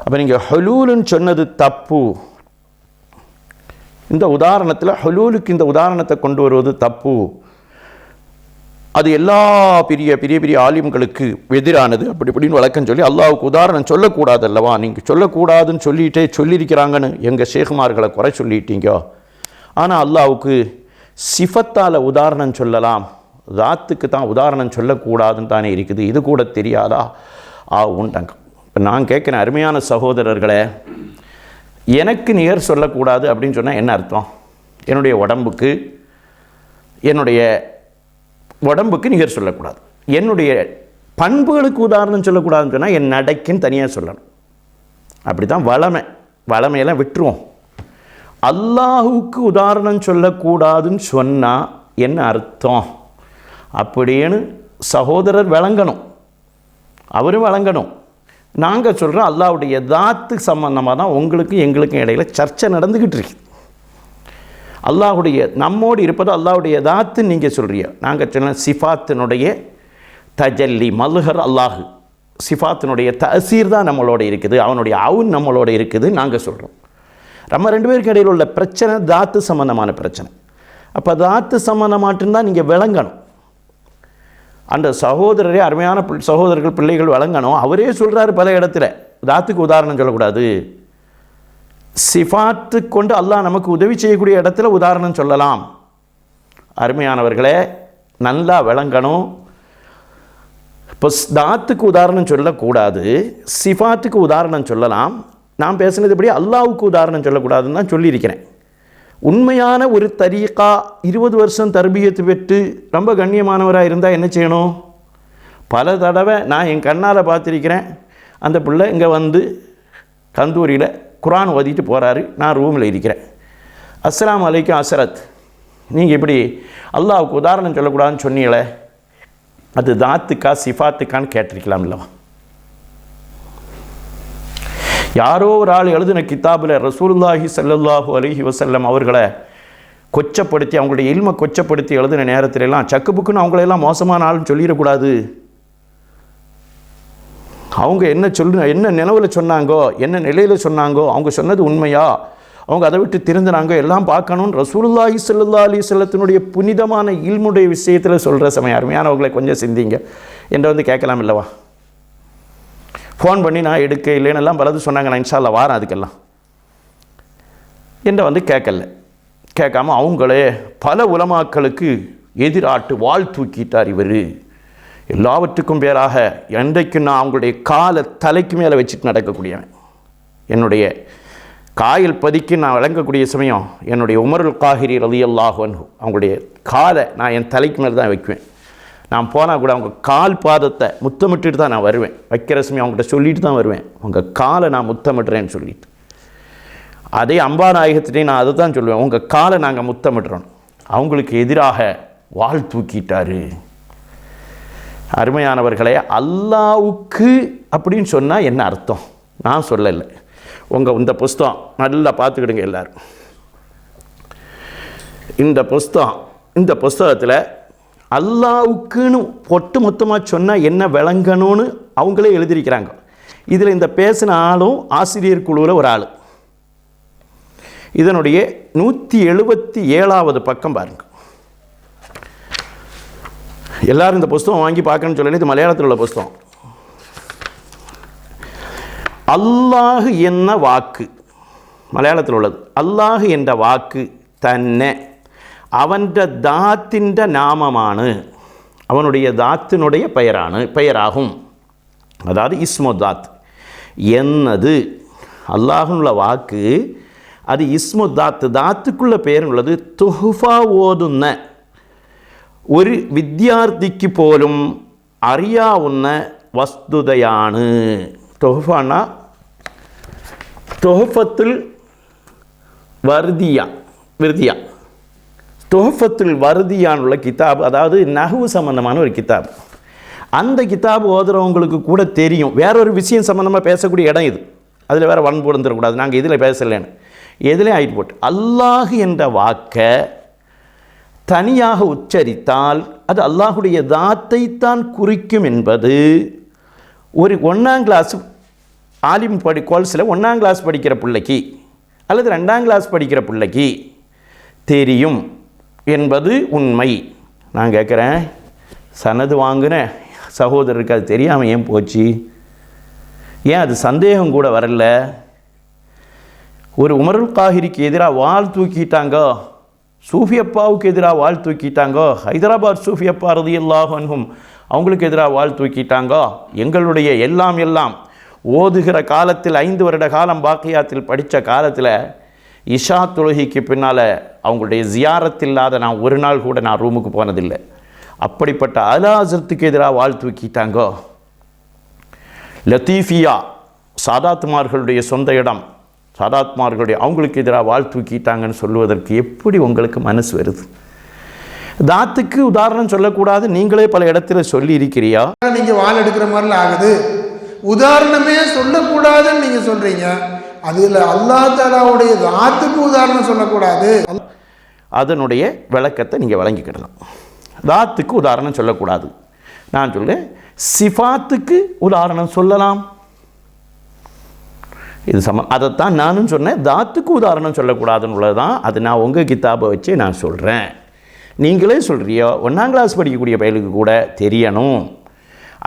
Speaker 1: அப்போ நீங்கள் ஹுலூலுன்னு சொன்னது தப்பு. இந்த உதாரணத்தில் ஹுலூலுக்கு இந்த உதாரணத்தை கொண்டு வருவது தப்பு. அது எல்லா பெரிய பெரிய பெரிய ஆலிம்களுக்கு எதிரானது. அப்படி இப்படின்னு வழக்கம் சொல்லி அல்லாஹ்வுக்கு உதாரணம் சொல்லக்கூடாது அல்லவா? நீங்கள் சொல்லக்கூடாதுன்னு சொல்லிகிட்டே சொல்லியிருக்கிறாங்கன்னு எங்கள் ஷேகுமார்களை குறை சொல்லிட்டீங்க. ஆனால் அல்லாஹ்வுக்கு சிஃபத்தால் உதாரணம் சொல்லலாம், தாத்துக்கு தான் உதாரணம் சொல்லக்கூடாதுன்னு தானே இருக்குது. இது கூட தெரியாதா? உண்டாங்க. இப்போ நான் கேட்குறேன், அருமையான சகோதரர்களே, எனக்கு நிகர் சொல்லக்கூடாது அப்படின்னு சொன்னால் என்ன அர்த்தம்? என்னுடைய உடம்புக்கு நிகர் சொல்லக்கூடாது. என்னுடைய பண்புகளுக்கு உதாரணம் சொல்லக்கூடாதுன்னு சொன்னால் என் நடைக்குன்னு தனியாக சொல்லணும். அப்படி தான் வளமையெல்லாம் விட்டுருவோம். அல்லாஹுக்கு உதாரணம் சொல்லக்கூடாதுன்னு சொன்னால் என்ன அர்த்தம் அப்படின்னு சகோதரர் விளங்கணும், அவரும் விளங்கணும். நாங்கள் சொல்கிறோம் அல்லாஹ்வுடைய தாத்து சம்பந்தமாக தான் உங்களுக்கும் எங்களுக்கும் இடையில சர்ச்சை நடந்துக்கிட்டு இருக்கு. அல்லாஹுடைய நம்மோடு இருப்பது அல்லாஹுடைய தாத்துன்னு நீங்கள் சொல்கிறீங்க. நாங்கள் சொன்ன சிஃபாத்தினுடைய தஜல்லி மல்ஹர் அல்லாஹு, சிஃபாத்தினுடைய தசீர் தான் நம்மளோட இருக்குது, அவனுடைய அவுன் நம்மளோட இருக்குது நாங்கள் சொல்கிறோம். நம்ம ரெண்டு பேருக்கு இடையில் உள்ள பிரச்சனை தாத்து சம்பந்தமான பிரச்சனை. அப்போ தாத்து சம்பந்தமாட்டுன்னு நீங்கள் விளங்கணும். அந்த சகோதரரே, அருமையான சகோதரர்கள் பிள்ளைகள் விளங்கணும். அவரே சொல்கிறாரு பல இடத்துல தாத்துக்கு உதாரணம் சொல்லக்கூடாது, சிஃபாத்து கொண்டு அல்லாஹ் நமக்கு உதவி செய்யக்கூடிய இடத்துல உதாரணம் சொல்லலாம். அருமையானவர்களே, நல்லா விளங்கணும். இப்போ தாத்துக்கு உதாரணம் சொல்லக்கூடாது, சிஃபாத்துக்கு உதாரணம் சொல்லலாம். நான் பேசுனது எப்படி அல்லாஹ்வுக்கு உதாரணம் சொல்லக்கூடாதுன்னு தான் சொல்லியிருக்கிறேன். உண்மையான ஒரு தரீகா 20 வருஷம் தர்பியத்து பெற்று ரொம்ப கண்ணியமானவராக இருந்தால் என்ன செய்யணும்? பல தடவை நான் என் கண்ணால் பார்த்துருக்கிறேன். அந்த பிள்ளை இங்கே வந்து கந்தூரியில் குரான் ஓதிட்டு போகிறாரு, நான் ரூமில் இருக்கிறேன். அஸ்ஸலாமு அலைக்கும் அசரத், நீங்கள் இப்படி அல்லாஹ்வுக்கு உதாரணம் சொல்லக்கூடாதுன்னு சொன்னீங்களே, அது தாத்துக்கா சிஃபாத்துக்கான்னு கேட்டிருக்கலாம் இல்லவா? யாரோ ஒரு ஆள் எழுதின கிதாபில் ரசூலுல்லாஹி ஸல்லல்லாஹு அலைஹி வஸல்லம் அவர்களை கொச்சப்படுத்தி, அவங்களுடைய இல்மை கொச்சப்படுத்தி எழுதின நேரத்திலெல்லாம் சக்கு புக்குன்னு அவங்களெல்லாம் மோசமான ஆள்னு சொல்லிடக்கூடாது. அவங்க என்ன நினைவில் சொன்னாங்கோ, என்ன நிலையில் சொன்னாங்கோ, அவங்க சொன்னது உண்மையா, அவங்க அதை விட்டு திருந்தினாங்க எல்லாம் பார்க்கணும்னு ரசூலுல்லாஹி ஸல்லல்லாஹு அலைஹி வஸல்லத்தினுடைய புனிதமான இல்முடைய விஷயத்தில் சொல்கிற சமயம் அருமையானவங்களை கொஞ்சம் சிந்திங்க என்று வந்து கேட்கலாம் இல்லவா? ஃபோன் பண்ணி நான் எடுக்க இல்லைன்னு எல்லாம் பலது சொன்னாங்க, நான் இன்ஷா அல்லாஹ் வாரேன் அதுக்கெல்லாம் என்ற வந்து கேட்காம அவங்களே பல உலமாக்களுக்கு எதிராட்டு வாழ் தூக்கிட்டார் இவர். எல்லாவற்றுக்கும் பேராக என்றைக்கு நான் அவங்களுடைய காலை தலைக்கு மேலே வச்சுட்டு நடக்கக்கூடியவன், என்னுடைய காயல் பதிக்கு நான் வழங்கக்கூடிய சமயம் என்னுடைய உமருல் காஹிரி ரலியல்லாஹு அன்ஹு அவங்களுடைய காலை நான் என் தலைக்கு மேலே தான் வைக்குவேன். நான் போனால் கூட அவங்க கால் பாதத்தை முத்தமிட்டுட்டு தான் நான் வருவேன். வைக்கிற சமயம் அவங்ககிட்ட சொல்லிட்டு தான் வருவேன், உங்கள் காலை நான் முத்தமிடுறேன்னு சொல்லிட்டு. அதே அம்பாநாயகத்திட்டையும் நான் அதை தான் சொல்லுவேன், உங்கள் காலை நாங்கள் முத்தமிடுறோம். அவங்களுக்கு எதிராக வாழ் தூக்கிட்டாரு. அருமையானவர்களே, அல்லாஹ்வுக்கு அப்படின்னு சொன்னால் என்ன அர்த்தம்? நான் சொல்லலை. இந்த புஸ்தகம் நல்லா பார்த்துக்கிடுங்க எல்லாரும். இந்த புஸ்தகத்தில் அல்லாஹ்வுக்குன்னு ஒட்டு மொத்தமாக சொன்னால் என்ன விளங்கணும்னு அவங்களே எழுதியிருக்கிறாங்க. இதில் இந்த பேசின ஆளும் ஆசிரியர் குழுவில் ஒரு ஆள். இதனுடைய 177வது பக்கம் பாருங்க. எல்லாரும் இந்த புஸ்தகம் வாங்கி பார்க்கணும்னு சொல்லி, இது மலையாளத்தில் உள்ள புஸ்தகம். அல்லாஹ் என்ன வாக்கு, മലയാളത്തിൽ ഉള്ളത് അല്ലാഹ് എன்ற വാക്ക് തന്നെ അവൻ്റെ ദാത്തിൻ്റെ നാമമാണ്, അവനുடைய ദാത്തിനുடைய பெயராகும். அதாவது இஸ்மு தாத் என்னது அல்லாஹ்னுள்ள வாக்கு, அது இஸ்மு தாத்து, தாத்துக்குள்ள பெயருള്ളത്. തുഹ്ഫ ഓതുന്ന ഒരു വിദ്യാർത്ഥിക്ക് പോലും അറിയാവുന്ന വസ്തുതയാണ്. തുഹ്ഫാന തുഹ്ഫത്തുൽ വർദിയ துஹ்ஃபத்துல் வர்தியானுள்ள கிதாப், அதாவது நஹ்வு சம்பந்தமான ஒரு கிதாப். அந்த கிதாப் ஓதுறவங்களுக்கு கூட தெரியும் வேறொரு விஷயம் சம்மந்தமாக பேசக்கூடிய இடம் இது, அதில் வேறு வன்பு வந்துடக்கூடாது, நாங்கள் இதில் பேசலேன்னு எதிலே ஆகிட்டு போட்டு. அல்லாஹ் என்ற வாக்கை தனியாக உச்சரித்தால் அது அல்லாஹுடைய தாத்தைத்தான் குறிக்கும் என்பது ஒரு 1ஆம் கிளாஸ் ஆலிம் கோர்ஸில் 1ஆம் கிளாஸ் படிக்கிற பிள்ளைக்கு அல்லது 2ஆம் கிளாஸ் படிக்கிற பிள்ளைக்கு தெரியும் என்பது உண்மை. நான் கேட்குறேன், சனது வாங்கின சகோதரருக்கு அது தெரியாமல் ஏன் போச்சு? ஏன் அது சந்தேகம் கூட வரல? ஒரு உமருல் காஹிரிக்கு எதிராக வாள் தூக்கிட்டாங்க, சூஃபியப்பாவுக்கு எதிராக வாள் தூக்கிட்டாங்க, ஹைதராபாத் சூஃபியப்பா ரலியல்லாஹு அன்ஹும் அவங்களுக்கு எதிராக வாள் தூக்கிட்டாங்க. எங்களுடைய எல்லாம் ஓதுகிற காலத்தில் 5 வருட காலம் பாக்கியாத்தில் படித்த காலத்தில் இஷா தொழுகைக்கு பின்னால் அவங்களுடைய ஜியாரத் இல்லாத நான் ஒரு நாள் கூட நான் ரூமுக்கு போனதில்லை. அப்படிப்பட்ட அலாசத்துக்கு எதிராக வாள் தூக்கிட்டாங்க. லத்தீஃபியா சாதாத்மார்களுடைய சொந்த இடம், சாதாத்மார்களுடைய அவங்களுக்கு எதிராக வாள் தூக்கிட்டாங்கன்னு சொல்லுவதற்கு எப்படி உங்களுக்கு மனசு வருது? தாத்துக்கு உதாரணம் சொல்லக்கூடாது, நீங்களே பல இடத்துல சொல்லி இருக்கிறியா?
Speaker 2: நீங்கள் வாள் எடுக்கிற மாதிரிலாம் ஆகுது. உதாரணமே சொல்லக்கூடாதுன்னு நீங்கள் சொல்கிறீங்க. அதில் அல்லாஹ் தஆலாவுடைய தாத்துக்கு உதாரணம் சொல்லக்கூடாது.
Speaker 1: அதனுடைய விளக்கத்தை நீங்கள் வழங்கிக்கிடலாம். தாத்துக்கு உதாரணம் சொல்லக்கூடாது. நான் சொல்ல சிஃபாத்துக்கு உதாரணம் சொல்லலாம். இது அதைத்தான் நானும் சொன்னேன். தாத்துக்கு உதாரணம் சொல்லக்கூடாதுன்னு உள்ளதான். அது நான் உங்கள் கிதாபை வச்சு நான் சொல்கிறேன். நீங்களே சொல்கிறியோ 1ஆம் கிளாஸ் படிக்கக்கூடிய பையலுக்கு கூட தெரியணும்.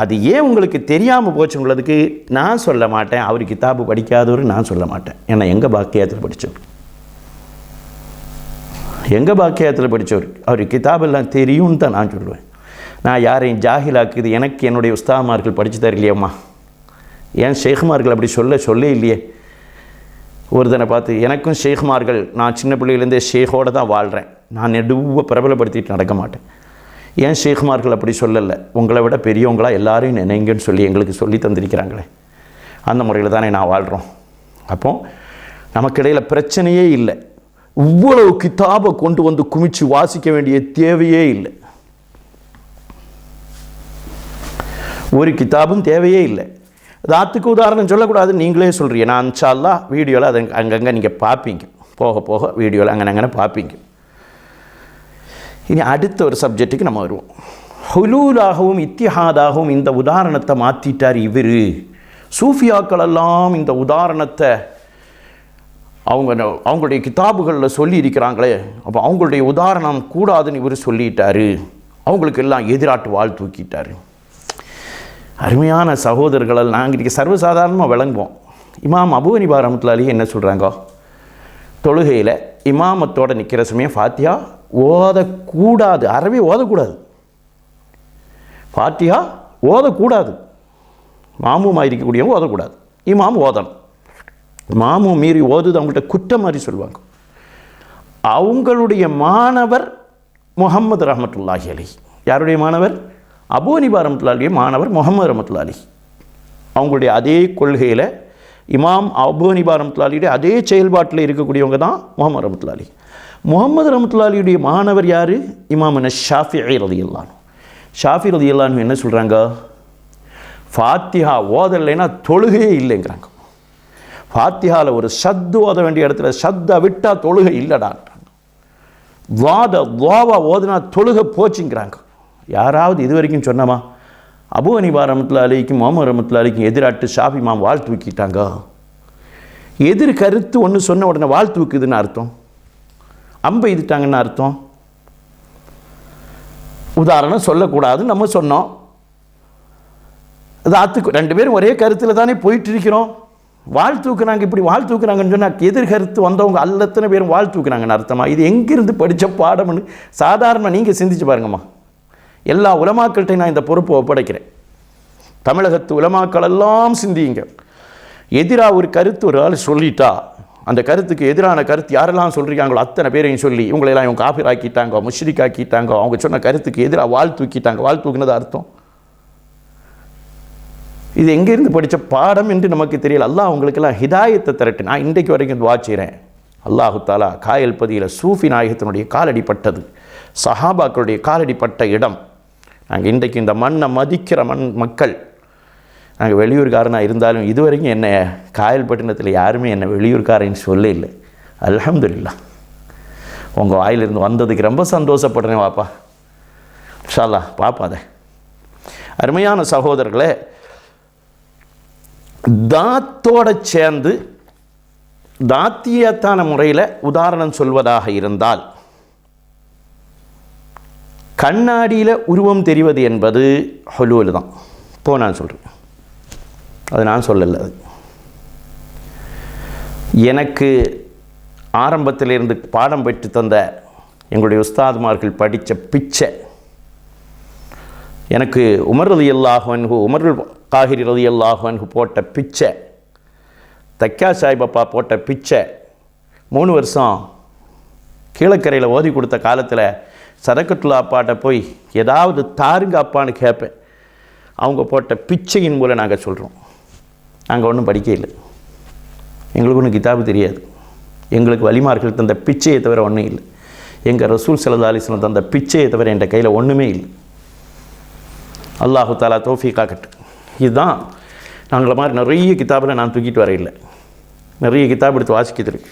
Speaker 1: அது ஏன் உங்களுக்கு தெரியாமல் போச்சுங்களதுக்கு நான் சொல்ல மாட்டேன். அவர் கிதாபு படிக்காதவர் நான் சொல்ல மாட்டேன். ஏன்னா எங்கள் பாக்கியத்தில் படித்தவர், எங்கள் பாக்கியத்தில் படித்தவர், அவர் கிதாபெல்லாம் தெரியும்னு தான் நான் சொல்லுவேன். நான் யாரையும் ஜாஹிலாக்குது எனக்கு என்னுடைய உஸ்தாமார்கள் படித்து தரலையம்மா. ஏன் ஷேഖ்மார்கள் அப்படி சொல்ல இல்லையே. ஒருத்தனை பார்த்து எனக்கும் ஷேഖ்மார்கள், நான் சின்ன பிள்ளையிலேருந்தே ஷேഖோடு தான் வாழ்கிறேன், நான் நெடுவ பிரபலப்படுத்திட்டு நடக்க மாட்டேன். ஏன் ஷேഖ்மார்கள் அப்படி சொல்லலை? உங்களை விட பெரியவங்களா எல்லாரையும் நினைங்கன்னு சொல்லி எங்களுக்கு சொல்லி தந்திருக்கிறாங்களே, அந்த முறையில் தானே நான் வாழ்கிறோம். அப்போ நமக்கிடையில் பிரச்சனையே இல்லை. இவ்வளவு கிதாபை கொண்டு வந்து குமிச்சு வாசிக்க வேண்டிய தேவையே இல்லை. ஒரு கிதாபும் தேவையே இல்லை. தாத்துக்கு உதாரணம் சொல்லக்கூடாது நீங்களே சொல்கிறீங்க. நான் இன்ஷா அல்லாஹ் வீடியோவில் அதை அங்கங்கே நீங்கள் பார்ப்பீங்க, போக போக வீடியோவில் அங்கே பார்ப்பீங்க. இனி அடுத்த ஒரு சப்ஜெக்ட்டுக்கு நம்ம வருவோம். ஹுலூலாகவும் இத்திஹாதாகவும் இந்த உதாரணத்தை மாற்றிட்டார் இவர். சூஃபியாக்கள் எல்லாம் இந்த உதாரணத்தை அவங்களுடைய கிதாபுகளில் சொல்லி இருக்கிறாங்களே, அப்போ அவங்களுடைய உதாரணம் கூடாதுன்னு இவர் சொல்லிட்டாரு. அவங்களுக்கு எல்லாம் எதிராட்டு வாழ் தூக்கிட்டார். அருமையான சகோதரர்கள், நாங்கள் இன்றைக்கி சர்வசாதாரணமாக விளங்குவோம். இமாம் அபூ ஹனீஃபா ரஹ்மத்துல்லாஹி என்ன சொல்கிறாங்க? தொழுகையில் இமாமத்தோடு நிற்கிற சமயம் ஃபாத்திஹா ஓதக்கூடாது, அறவே ஓதக்கூடாது. ஃபாத்திஹா ஓதக்கூடாது. மாமூமாக இருக்கக்கூடியவங்க ஓதக்கூடாது, இமாம் ஓதணும். மாமூ மீறி ஓதுது அவங்கள்ட்ட குற்றம் மாதிரி சொல்லுவாங்க. அவங்களுடைய மாணவர் முஹம்மது ரஹ்மத்துல்லாஹி அலைஹி, யாருடைய மாணவர்? அபூ ஹனீஃபா ரஹ்மத்துல்லாஹி மாணவர் முஹம்மது ரஹ்மத்துல்லாஹி அலைஹி. அவங்களுடைய அதே கொள்கையில் இமாம் அபூ ஹனீஃபா ரஹ்மத்துல்லாஹியுடைய அதே செயல்பாட்டில் இருக்கக்கூடியவங்க தான் முஹம்மது ரஹ்மத்துல்லாஹி அலைஹி. முஹம்மது ரஹ்மத்துல்லாஹியுடைய மாணவர் யார்? இமாமுனா ஷாஃபிஈ ரலியல்லாஹு அன்ஹு. ஷாஃபிஈ ரலியல்லாஹு அன்ஹு என்ன சொல்கிறாங்க? ஃபாத்திஹா ஓதலைன்னா தொழுகையே இல்லைங்கிறாங்க. ஃபாத்திஹாவில் ஒரு ஷத்து ஓத வேண்டிய இடத்துல ஷத்தை விட்டால் தொழுகை இல்லைடான்றாங்க. துவாவா ஓதுனா தொழுகை போச்சுங்கிறாங்க. யாராவது இது வரைக்கும் சொன்னமா? அபூ ஹனீஃபா ரஹ்மத்துல்லாஹி அலைஹிக்கும் முஹம்மது ரஹ்மத்துல்லாஹி அலைஹிக்கும் எதிராட்டு ஷாஃபி இமாம் வாழ் தூக்கிட்டாங்க. எதிர் கருத்து ஒன்று சொன்ன உடனே வாழ் தூக்குதுன்னு அர்த்தம், அம்பை இதுட்டாங்கன்னு அர்த்தம். உதாரணம் சொல்லக்கூடாதுன்னு நம்ம சொன்னோம். அது ரெண்டு பேரும் ஒரே கருத்தில் தானே போயிட்டு இருக்கிறோம். வாழ் தூக்குறாங்க, இப்படி வாழ் தூக்குறாங்கன்னு சொன்னால் எதிர் கருத்து வந்தவங்க அல்லத்தனை பேரும் வாழ் தூக்குறாங்கன்னு அர்த்தமா? இது எங்கிருந்து படித்த பாடம்னு சாதாரணமாக நீங்கள் சிந்திச்சு பாருங்கம்மா. எல்லா உலமாக்கள்கிட்டையும் நான் இந்த பொறுப்பை ஒப்படைக்கிறேன். தமிழகத்து உலமாக்கள் எல்லாம் சிந்திங்க. எதிராக ஒரு கருத்து ஒரு ஆள் சொல்லிட்டா, அந்த கருத்துக்கு எதிரான கருத்து யாரெல்லாம் சொல்கிறாங்களோ அத்தனை பேரையும் சொல்லி இவங்களெல்லாம் இவங்க காஃபிர் ஆக்கிட்டாங்க, முஷ்ரிக் ஆக்கிட்டாங்க, அவங்க சொன்ன கருத்துக்கு எதிராக வாழ் தூக்கிட்டாங்க. வாழ் தூக்குனது அர்த்தம் இது எங்கேருந்து படித்த பாடம் என்று நமக்கு தெரியல. அல்லாஹ் அவங்களுக்கெல்லாம் ஹிதாயத்தை திரட்டு. நான் இன்றைக்கு வரைக்கும் துவா செய்கிறேன். அல்லாஹு தாலா காயல் பதியில் சூஃபி நாயகத்தினுடைய காலடிப்பட்டது, சஹாபாக்களுடைய காலடிப்பட்ட இடம். நாங்கள் இன்றைக்கு இந்த மண்ணை மதிக்கிற மக்கள். நாங்கள் வெளியூர்காரனாக இருந்தாலும் இதுவரைக்கும் என்னை காயல்பட்டினத்தில் யாருமே என்னை வெளியூர்காரன்னு சொல்ல இல்லை. அல்ஹம்துலில்லாஹ். உங்கள் வாயிலிருந்து வந்ததுக்கு ரொம்ப சந்தோஷப்படுறேன். வாப்பா இன்ஷா அல்லாஹ் பாப்பாத. அருமையான சகோதரர்களே, தாத்தோடு சேர்ந்து தாத்தியத்தான முறையில் உதாரணம் சொல்வதாக இருந்தால் கண்ணாடியில் உருவம் தெரிவது என்பது ஹுலூல் தான். இப்போ நான் சொல்கிறேன், அது நான் சொல்லலை. அது எனக்கு ஆரம்பத்திலிருந்து பாடம் பெற்று தந்த எங்களுடைய உஸ்தாதுமார்கள் படித்த பிச்சை, எனக்கு உமர் ரலியல்லாஹு அன்ஹு, உமர் காஹிரி ரலியல்லாஹு அன்ஹு போட்ட பிச்சை, தக்கா சாஹிபப்பா போட்ட பிச்சை, 3 வருஷம் கீழக்கரையில் ஓதி கொடுத்த காலத்தில் சதக்கத்துல்லா அப்பாட்ட போய் ஏதாவது தாருங்க அப்பான்னு கேட்பேன். அவங்க போட்ட பிச்சையின் மூலம் நாங்கள் சொல்கிறோம். நாங்கள் ஒன்றும் படிக்க இல்லை, எங்களுக்கு ஒன்றும் கிதாபு தெரியாது. எங்களுக்கு வலிமார்கள் தந்த பிச்சையை தவிர ஒன்றும் இல்லை. எங்கள் ரசூல் ஸல்லல்லாஹு அலைஹி வஸல்லம் தந்த பிச்சையை தவிர என் கையில் ஒன்றுமே இல்லை. அல்லாஹு தஆலா தௌஃபீக்காகட்டும். இதுதான் நாங்கள மாதிரி நிறைய கிதாபில் நான் தூக்கிட்டு வர இல்லை, நிறைய கிதாப் எடுத்து வாசிக்கிறது இருக்கு.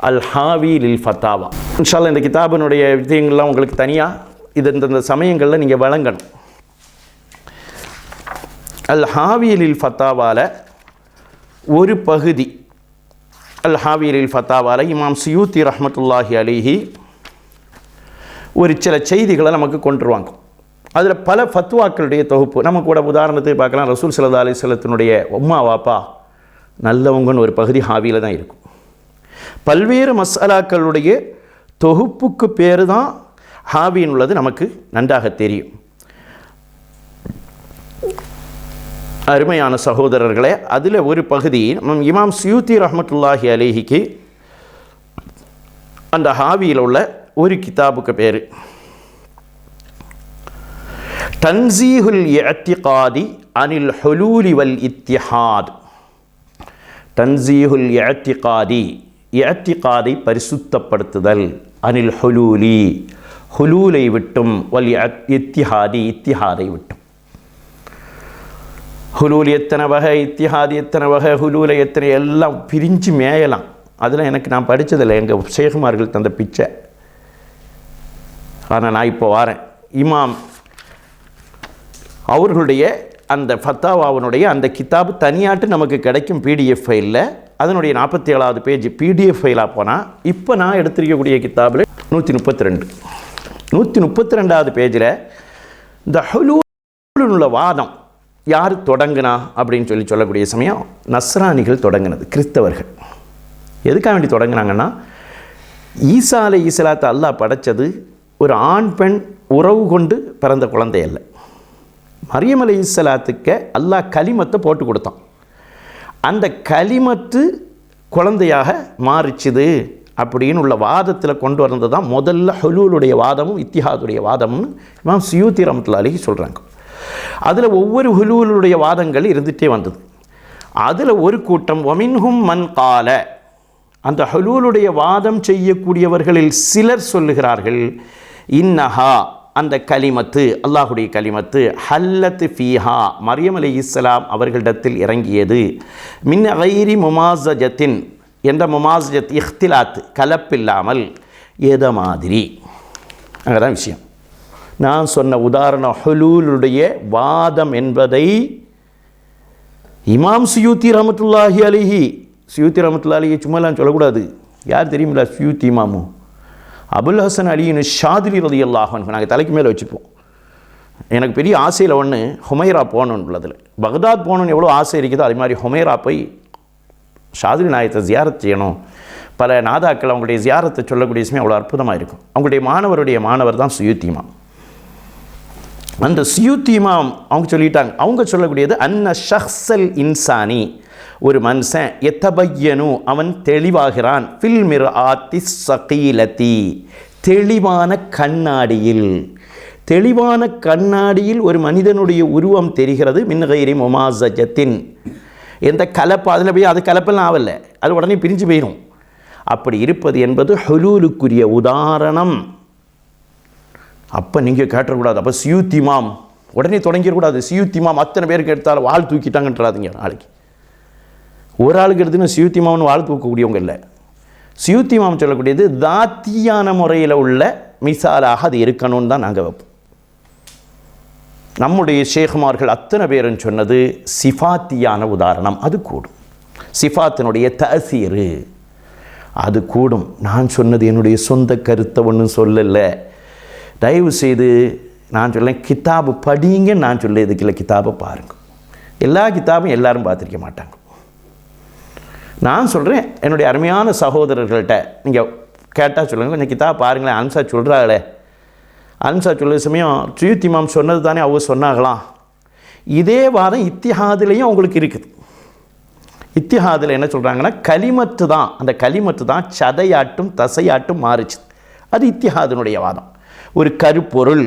Speaker 1: அல் ஹாவி லில் ஃபத்தாவா. இன்ஷா அல்லாஹ் இந்த கிதாபினுடைய விஷயங்கள்லாம் உங்களுக்கு தனியாக இது இந்த சமயங்களில் நீங்கள் வழங்கணும். அல் ஹாவி லில் ஃபத்தாவாவில் ஒரு பகுதி, அல் ஹாவி லில் ஃபத்தாவாவில் இமாம் சுயூத்தி ரஹ்மத்துல்லாஹி அலைஹி ஒரு சில செய்திகளை நமக்கு கொண்டுருவாங்க. அதில் பல ஃபத்வாக்களுடைய தொகுப்பு. நம்ம கூட உதாரணத்துக்கு பார்க்கலாம், ரசூல் ஸல்லல்லாஹு அலைஹி வஸல்லத்தினுடைய உம்மா வாப்பா நல்லவங்கன்னு ஒரு பகுதி ஹாவியில் தான் இருக்கும். பல்வேறு மஸ்அலாக்களுடைய தொகுப்புக்கு பேர் தான் ஹாவின் உள்ளது நமக்கு நன்றாக தெரியும். அருமையான சகோதரர்களே, அதில் ஒரு பகுதி இமாம் சுயூத்தி ரஹ்மத்துல்லாஹி அலைஹிக்கு அந்த ஹாவியில் உள்ள ஒரு கிதாபுக்கு பேர் தன்சீஹுல் இஅ்திகாதி அனில் ஹுலூலி வல் இத்திஹாத். தன்சீஹுல் இஅ்திகாதி, இஅ்திகாதை பரிசுத்தப்படுத்துதல், அனில் ஹுலூலி ஹுலூலை விட்டும், வல் இத்திஹாதி இத்திஹாதை விட்டும். ஹுலூல் எத்தனை வகை, இத்திஹாதி எத்தனை வகை, ஹுலூலை எத்தனை எல்லாம் பிரிஞ்சு மேயலாம். அதில் எனக்கு நான் படித்ததில்லை, எங்கள் ஷேகுமார்கள் தந்த பிச்சை. ஆனால் நான் இப்போ வாரேன், இமாம் அவர்களுடைய அந்த ஃபத்தாவாவினுடைய அந்த கிதாபு தனியாட்டு நமக்கு கிடைக்கும் பிடிஎஃப் ஃபைலில். அதனுடைய 47வது பேஜ் பிடிஎஃப் ஃபைலாக போனால் இப்போ நான் எடுத்திருக்கக்கூடிய கிதாபில் 132வது பேஜில் இந்த ஹுலூல் உள்ள வாதம் யார் தொடங்கினா அப்படின்னு சொல்லக்கூடிய சமயம் நஸ்ரானிகள் தொடங்கினது, கிறிஸ்தவர்கள். எதுக்காக வேண்டி தொடங்கினாங்கன்னா, ஈசா அலைஹிஸ்ஸலாத்தை அல்லாஹ் படைத்தது ஒரு ஆண் பெண் உறவு கொண்டு பிறந்த குழந்தை அல்ல. மரியம் அலைஹிஸ்ஸலாத்துக்கு அல்லாஹ் கலிமத்தை போட்டு கொடுத்தான். அந்த கலிமத்து குழந்தையாக மாறிச்சுது அப்படின்னு உள்ள வாதத்தில் கொண்டு வந்தது தான் முதல்ல ஹுலூலுடைய வாதமும் இத்திஹாதுடைய வாதம்னு இமாம் சுயூத்தி ரஹ்மத்துல்லாஹி அலைஹி சொல்கிறாங்க. அதில் ஒவ்வொரு ஹுலூலுடைய வாதங்கள் இருந்துகிட்டே வந்தது. அதில் ஒரு கூட்டம் வமின்ஹும் மன் கால, அந்த ஹுலூலுடைய வாதம் செய்யக்கூடியவர்களில் சிலர் சொல்லுகிறார்கள், இன்னஹா அந்த கலிமத்து, அல்லாஹுடைய கலிமத்து, ஹல்லத் ஃபீஹா மரியம் அலைஹிஸ்ஸலாம் அவர்களிடத்தில் இறங்கியது, மின் கைரி முமாஸஜத்தின் என்ற முமாஸஜத் இஹ்திலாத் கலப்பில்லாமல் ஏத மாதிரி. அங்கே தான் விஷயம். நான் சொன்ன உதாரணம் ஹுலூலுடைய வாதம் என்பதை இமாம் சுயூத்தி ரஹ்மத்துல்லாஹி அலைஹி, சுயூத்தி ரஹ்மத்துல்லாஹி அலைஹி சும்மாலாம் சொல்லக்கூடாது, யார் தெரியுமில்ல சுயூத்தி இமாமு அபுல் ஹசன் அலியின் ஷாதிலி ரலியல்லாஹு அன்ஹு நாங்கள் தலைக்கு மேலே வச்சுப்போம். எனக்கு பெரிய ஆசையில் ஒன்று ஹுமைரா போகணுன்னு உள்ளதில், பக்தாத் போகணுன்னு எவ்வளோ ஆசை இருக்குதோ அதே மாதிரி ஹுமைரா போய் ஷாதிலி நாயத்தை ஜியாரத் செய்யணும். பல நாதாக்கள் அவங்களுடைய ஜியாரத்தை சொல்லக்கூடிய விஷயம் அவ்வளோ அற்புதமாக இருக்கும். அவங்களுடைய மாணவருடைய மாணவர் தான் சுயூத்தி இமாம். அந்த சுயூத்தி இமாம் அவங்க சொல்லிட்டாங்க, அவங்க சொல்லக்கூடியது அன்ன ஷஹ்ஸல் இன்சானி, ஒரு மனுஷன் எத்தபையனு அவன் தெளிவாகிறான், ஃபில் மிர்ஆத்தி ஸகீலதி தெளிவான கண்ணாடியில், தெளிவான கண்ணாடியில் ஒரு மனிதனுடைய உருவம் தெரிகிறது, மின் கைரி முமாஸஜத்தின் எந்த கலப்பு, அதில் போய் அது கலப்பெல்லாம் ஆகல, அது உடனே பிரிஞ்சு போயிடும். அப்படி இருப்பது என்பது ஹுலூலுக்குரிய உதாரணம். அப்போ நீங்கள் கேட்டக்கூடாது, அப்போ சுயூத்தி இமாம் உடனே தொடங்கிடக்கூடாது. சுயூத்தி இமாம் அத்தனை பேருக்கு எடுத்தாலும் வாழ் தூக்கிட்டாங்கன்றாதீங்க. நாளைக்கு ஒரு ஆளுக்கு எடுத்துன்னு சுயூத்தி இமாம்னு வாழ் தூக்கக்கூடியவங்க இல்லை. சுயூத்தி இமாம் சொல்லக்கூடியது தாத்தியான முறையில் உள்ள மிசாலாக அது இருக்கணும்னு தான் நாங்கள் வைப்போம். நம்முடைய ஷேகுமார்கள் அத்தனை பேரும் சொன்னது சிஃபாத்தியான உதாரணம், அது கூடும். சிஃபாத்தினுடைய தஅசீரு அது கூடும். நான் சொன்னது என்னுடைய சொந்த கருத்தை ஒன்றும் சொல்லலை. தயவு செய்து நான் சொல்லேன், கிதாபு படிங்க. நான் சொல்ல இதுக்கு இல்லை, கிதாபை பாருங்கள். எல்லா கிதாபும் எல்லாரும் பார்த்துருக்க மாட்டாங்க. நான் சொல்கிறேன், என்னுடைய அருமையான சகோதரர்கள்ட்ட நீங்கள் கேட்டால் சொல்லுங்கள், கொஞ்சம் கிதாப் பாருங்களேன். அன்சா சொல்கிறாங்களே, அன்சா சொல்ல சமயம் சுயூத் இமாம் சொன்னது தானே அவங்க சொன்னாங்களாம். இதே வாதம் இத்திஹாதுலேயும் அவங்களுக்கு இருக்குது. இத்திஹாதில் என்ன சொல்கிறாங்கன்னா, கலிமத்து தான், அந்த கலிமத்து தான் சதையாட்டும் தசையாட்டும் மாறுச்சு. அது இத்திஹாதினுடைய வாதம். ஒரு கருப்பொருள்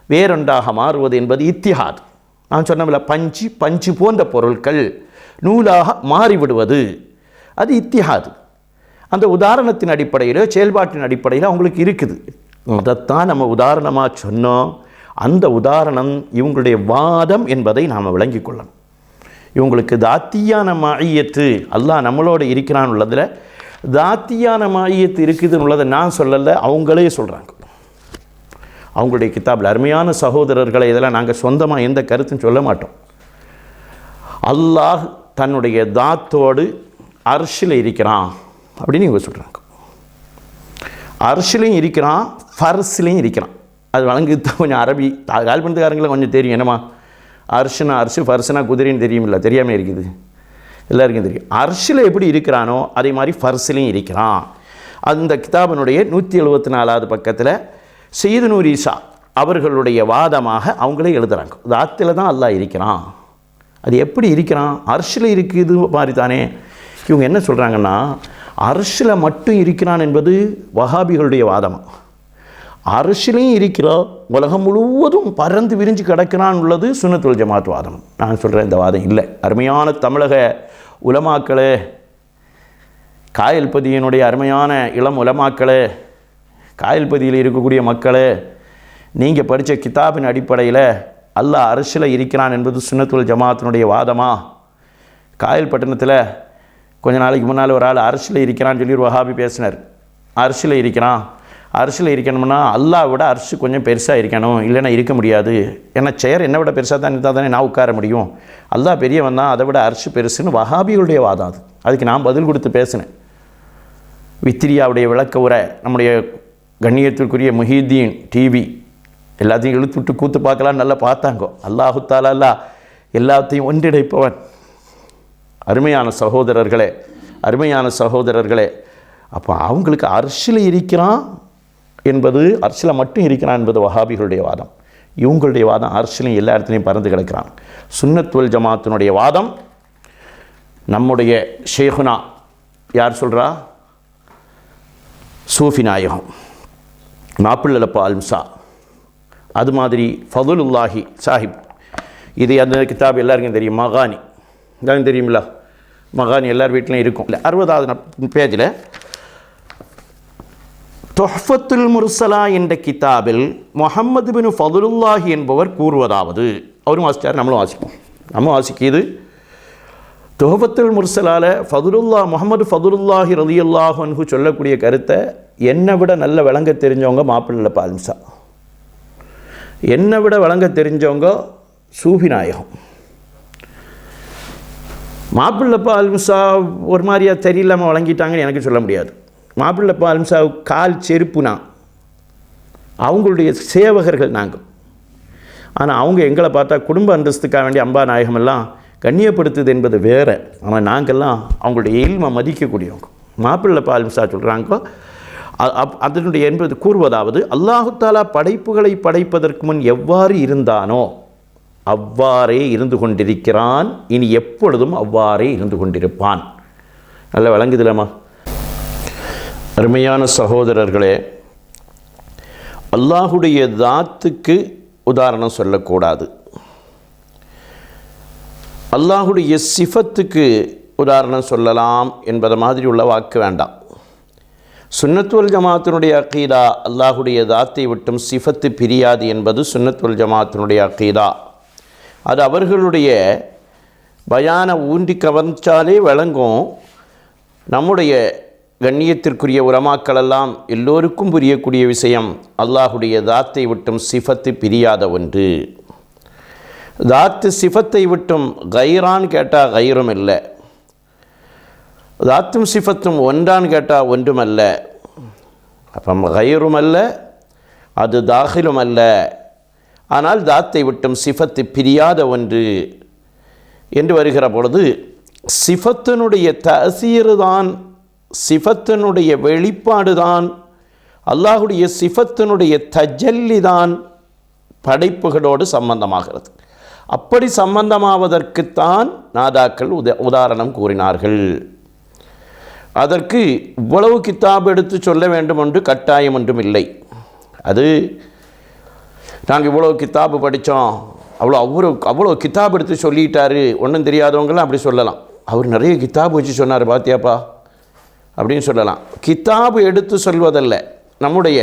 Speaker 1: வேறொன்றாக மாறுவது என்பது இத்திஹாத். நான் சொன்னமில்ல, பஞ்சு போன்ற பொருட்கள் நூலாக மாறிவிடுவது, அது இத்திஹாது. அந்த உதாரணத்தின் அடிப்படையில், செயல்பாட்டின் அடிப்படையில் அவங்களுக்கு இருக்குது. அதைத்தான் நம்ம உதாரணமாக சொன்னோம். அந்த உதாரணம் இவங்களுடைய வாதம் என்பதை நாம் விளங்கிக் கொள்ளணும். இவங்களுக்கு தாத்தியான மாயியத்து, அல்லாஹ் நம்மளோட இருக்கிறான் உள்ளதில் தாத்தியான மாயியத்து இருக்குதுன்னு உள்ளதை நான் சொல்லலை, அவங்களே சொல்கிறாங்க. அவங்களுடைய கிதாபில் அருமையான சகோதரர்களை இதெல்லாம் நாங்கள் சொந்தமாக எந்த கருத்துன்னு சொல்ல மாட்டோம். அல்லாஹ் தன்னுடைய தாத்தோடு அர்ஷில் இருக்கிறான் அப்படின்னு இவங்க சொல்கிறாங்க. அர்ஷிலையும் இருக்கிறான், ஃபர்ஸ்லையும் இருக்கிறான். அது வழங்கு கொஞ்சம் அரபி கால்பந்துக்காரங்களை கொஞ்சம் தெரியும். என்னம்மா அர்ஷுனா அர்ஷு, ஃபர்ஷுனா குதிரைன்னு தெரியுமில்ல, தெரியாமல் இருக்குது, எல்லாருக்கும் தெரியும். அர்ஷில் எப்படி இருக்கிறானோ அதே மாதிரி ஃபர்ஸ்லையும் இருக்கிறான். அந்த கிதாபினுடைய 174வது பக்கத்தில் சையது நூர் ஈசா அவர்களுடைய வாதமாக அவங்களே எழுதுகிறாங்க, தாத்தில் தான் அல்லாஹ் இருக்கிறான். அது எப்படி இருக்கிறான்? அர்ஷில் இருக்குது மாதிரி தானே. இவங்க என்ன சொல்கிறாங்கன்னா, அர்ஷில் மட்டும் இருக்கிறான் என்பது வஹாபிகளுடைய வாதமாக, அர்ஷிலையும் இருக்கிறோம், உலகம் முழுவதும் பறந்து விரிஞ்சு கிடக்கிறான் உள்ளது சுன்னத்துல் ஜமாத் வாதம். நான் சொல்கிறேன், இந்த வாதம் இல்லை. அருமையான தமிழக உலமாக்களே, காயல்பதியினுடைய அருமையான இளம் உலமாக்களே, காயல்பதியில் இருக்கக்கூடிய மக்களே, நீங்கள் படித்த கிதாபின் அடிப்படையில் அல்லாஹ் அர்ஷில் இருக்கிறான் என்பது சுன்னத்துல் ஜமாத்தினுடைய வாதமா? காயல் பட்டணத்தில் கொஞ்ச நாளைக்கு முன்னால் ஒரு ஆள் அர்ஷில் இருக்கிறான்னு சொல்லி ஒரு வஹாபி பேசினார். அர்ஷில் இருக்கிறான், அரிசியில் இருக்கணும்னா அல்லாஹ் விட அரிசி கொஞ்சம் பெருசாக இருக்கணும், இல்லைன்னா இருக்க முடியாது. ஏன்னா சேர் என்னை விட பெருசாக தான் இருந்தால் தானே நான் உட்கார முடியும். அல்லாஹ் பெரியவன் தான், அதை விட அரிசி பெருசுன்னு வஹாபிகளுடைய வாதம் அது. அதுக்கு நான் பதில் கொடுத்து பேசினேன். வித்திரியாவுடைய விளக்க உரை நம்முடைய கண்ணியத்திற்குரிய முஹீதீன் டிவி எல்லாத்தையும் இழுத்து விட்டு கூத்து பார்க்கலாம், நல்லா பார்த்தாங்கோ. அல்லாஹு தாலா எல்லாத்தையும் ஒன்றிணைப்பவன். அருமையான சகோதரர்களே, அருமையான சகோதரர்களே, அப்போ அவங்களுக்கு அர்ஷில் இருக்கிறான் என்பது, அர்ஷில் மட்டும் இருக்கிறான் என்பது வஹாபிகளுடைய வாதம். இவங்களுடைய வாதம் அர்ஷிலையும் எல்லா இடத்துலையும் பறந்து கிடக்கிறான். சுன்னத்துல் ஜமாத்தினுடைய வாதம் நம்முடைய ஷேகுனா யார் சொல்கிறா? சூஃபி நாயகம் மாப்பிள்ளப்பா அல்ம்சா, அது மாதிரி ஃபதுலுல்லாஹி சாஹிப். இது அந்த கிதாப் எல்லாருக்கும் தெரியும். மகானி எல்லாருக்கும் தெரியுமில்ல, மகானி எல்லார் வீட்டிலையும் இருக்கும். இல்லை 60வது பேஜில் தொஹ்ஃபத்துல் முர்சலா என்ற கிதாபில் முஹம்மது பின் ஃபதுலுல்லாஹி என்பவர் கூறுவதாவது, அவரும் வாசித்தார், நம்மளும் வாசிப்போம். நம்ம வாசிக்கிது தொஹ்ஃபத்துல் முர்சலால முஹம்மது ஃபதுலுல்லாஹி ரலியல்லாஹு அன்ஹு சொல்லக்கூடிய கருத்தை என்னை விட நல்ல விளங்க தெரிஞ்சவங்க மாப்பிள்ளப்பா அல்ம்சா, என்னை விட விளங்க தெரிஞ்சவங்க சூஃபி நாயகம். மாப்பிள்ளப்பா அல்ம்சா ஒரு மாதிரியா தெரியலாமல் வழங்கிட்டாங்கன்னு எனக்கு சொல்ல முடியாது. மாப்பிள்ளப்பா அல்ம்சா கால் செருப்புனா அவங்களுடைய சேவகர்கள் நாங்கள். ஆனால் அவங்க எங்களை பார்த்தா குடும்ப அந்தஸ்துக்காக வேண்டிய அம்பா நாயகமெல்லாம் கண்ணியப்படுத்துது என்பது வேறு. ஆனால் நாங்கள்லாம் அவங்களுடைய இல்மை மதிக்கக்கூடியவங்க. மாப்பிள்ளப்பா அல்ம்சா சொல்கிறாங்க, அதனுடைய என்பது கூறுவதாவது, அல்லாஹு தாலா படைப்புகளை படைப்பதற்கு முன் எவ்வாறு இருந்தானோ அவ்வாறே இருந்து கொண்டிருக்கிறான், இனி எப்பொழுதும் அவ்வாறே இருந்து கொண்டிருப்பான். நல்லா விளங்குதில்லம்மா? அருமையான சகோதரர்களே, அல்லாஹுடைய தாத்துக்கு உதாரணம் சொல்லக்கூடாது, அல்லாஹுடைய சிஃபத்துக்கு உதாரணம் சொல்லலாம் என்பது மாதிரி உள்ள வாக்கு வேண்டாம். சுன்னத்துல் ஜமாத்தினுடைய அக்கீதா அல்லாஹுடைய தாத்தை விட்டும் சிஃபத்து பிரியாது என்பது சுன்னத்துல் ஜமாத்தினுடைய அக்கீதா. அது அவர்களுடைய பயான ஊன்றி கவர்ந்தாலே விளங்கும். நம்முடைய கண்ணியத்திற்குரிய உலமாக்களெல்லாம் எல்லோருக்கும் புரியக்கூடிய விஷயம், அல்லாஹுடைய தாத்தை விட்டும் சிஃபத்து பிரியாத ஒன்று. தாத்து சிஃபத்தை விட்டும் கைரான்னு கேட்டால் கைரும் இல்லை, தாத்தும் சிஃபத்தும் ஒன்றான்னு கேட்டால் ஒன்றுமல்ல. அப்போ கைரும் அல்ல, அது தாகிலும் அல்ல. ஆனால் தாத்தை விட்டும் சிஃபத்து பிரியாத ஒன்று என்று வருகிற பொழுது சிஃபத்தினுடைய தஅசீர் தான், சிஃபத்தினுடைய வெளிப்பாடு தான், அல்லாஹுடைய சிஃபத்தினுடைய தஜல்லி தான் படைப்புகளோடு சம்பந்தமாகிறது. அப்படி சம்பந்தமாவதற்குத்தான் நாதாக்கள் உதாரணம் கூறினார்கள். அதற்கு இவ்வளவு கித்தாப் எடுத்து சொல்ல வேண்டும் என்று கட்டாயம் ஒன்றும் இல்லை. அது நாங்கள் இவ்வளோ கித்தாபு படித்தோம், அவ்வளோ கித்தாப் எடுத்து சொல்லிட்டாரு, ஒன்றும் தெரியாதவங்களாம் அப்படி சொல்லலாம். அவர் நிறைய கித்தாபு வச்சு சொன்னார் பாத்தியாப்பா அப்படின்னு சொல்லலாம். கித்தாபு எடுத்து சொல்வதல்ல. நம்முடைய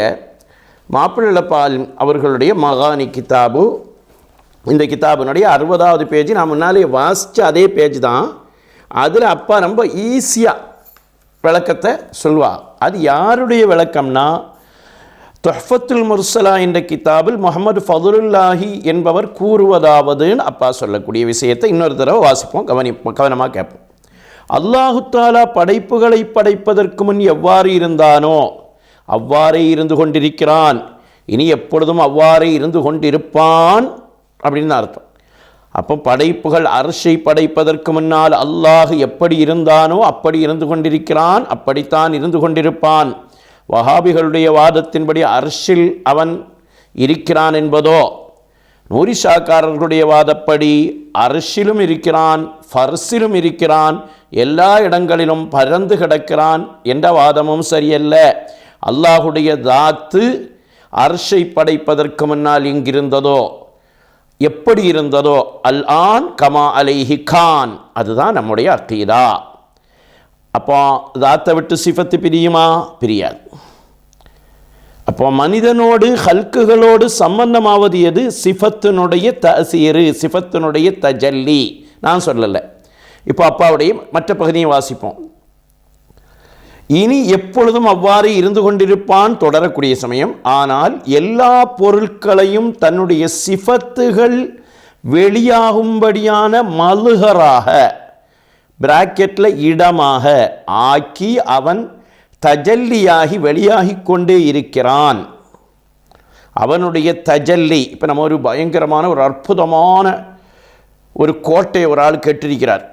Speaker 1: மாப்பிள்ளப்பால் அவர்களுடைய மகானி கித்தாபு, இந்த கித்தாபினுடைய 60வது பேஜ் நான் முன்னாலே வாசித்த அதே பேஜ் தான். அதில் அப்பா ரொம்ப ஈஸியாக விளக்கத்தை சொல்வா. அது யாருடைய விளக்கம்னா, துஹ்ஃபத்துல் முர்சலா என்ற கித்தாபில் முஹம்மது ஃபதுலுல்லாஹி என்பவர் கூறுவதாவதுன்னு அப்பா சொல்லக்கூடிய விஷயத்தை இன்னொரு தடவை வாசிப்போம், கவனமாக கேட்போம். அல்லாஹு தஆலா படைப்புகளை படைப்பதற்கு முன் எவ்வாறு இருந்தானோ அவ்வாறே இருந்து கொண்டிருக்கிறான், இனி எப்பொழுதும் அவ்வாறே இருந்து கொண்டிருப்பான் அப்படின்னு அர்த்தம். அப்போ படைப்புகள் அர்ஷை படைப்பதற்கு முன்னால் அல்லாஹ் எப்படி இருந்தானோ அப்படி இருந்து கொண்டிருக்கிறான், அப்படித்தான் இருந்து கொண்டிருப்பான். வஹாபிகளுடைய வாதத்தின்படி அர்ஷில் அவன் இருக்கிறான் என்பதோ, நூரிஷாக்காரர்களுடைய வாதப்படி அர்ஷிலும் இருக்கிறான், ஃபர்ஸிலும் இருக்கிறான், எல்லா இடங்களிலும் பறந்து கிடக்கிறான் என்ற வாதமும் சரியல்ல. அல்லாஹுடைய தாத்து அர்ஷை படைப்பதற்கு முன்னால் எங்கிருந்ததோ எப்படி இருந்ததோ அல் ஆன் கமா அலைஹி கான், அதுதான் நம்முடைய அக்கீதா. அப்போ தாத்தை விட்டு சிஃபத்து பிரியுமா? பிரியாது. அப்போ மனிதனோடு ஹல்குகளோடு சம்பந்தமாவது எது? சிஃபத்தினுடைய தஅசீரு, சிஃபத்தினுடைய தஜல்லி. நான் சொல்லலை. இப்போ அப்பாவுடைய மற்ற பகுதியை வாசிப்போம். இனி எப்பொழுதும் அவ்வாறு இருந்து கொண்டிருப்பான் தொடரக்கூடிய சமயம். ஆனால் எல்லா பொருட்களையும் தன்னுடைய சிஃபத்துகள் வெளியாகும்படியான மலுகராக பிராக்கெட்டில் இடமாக ஆக்கி அவன் தஜல்லியாகி வெளியாகி கொண்டே இருக்கிறான். அவனுடைய தஜல்லி. இப்போ நம்ம ஒரு பயங்கரமான ஒரு அற்புதமான ஒரு கோட்டையை ஒரு ஆள் கட்டிருக்கிறார்.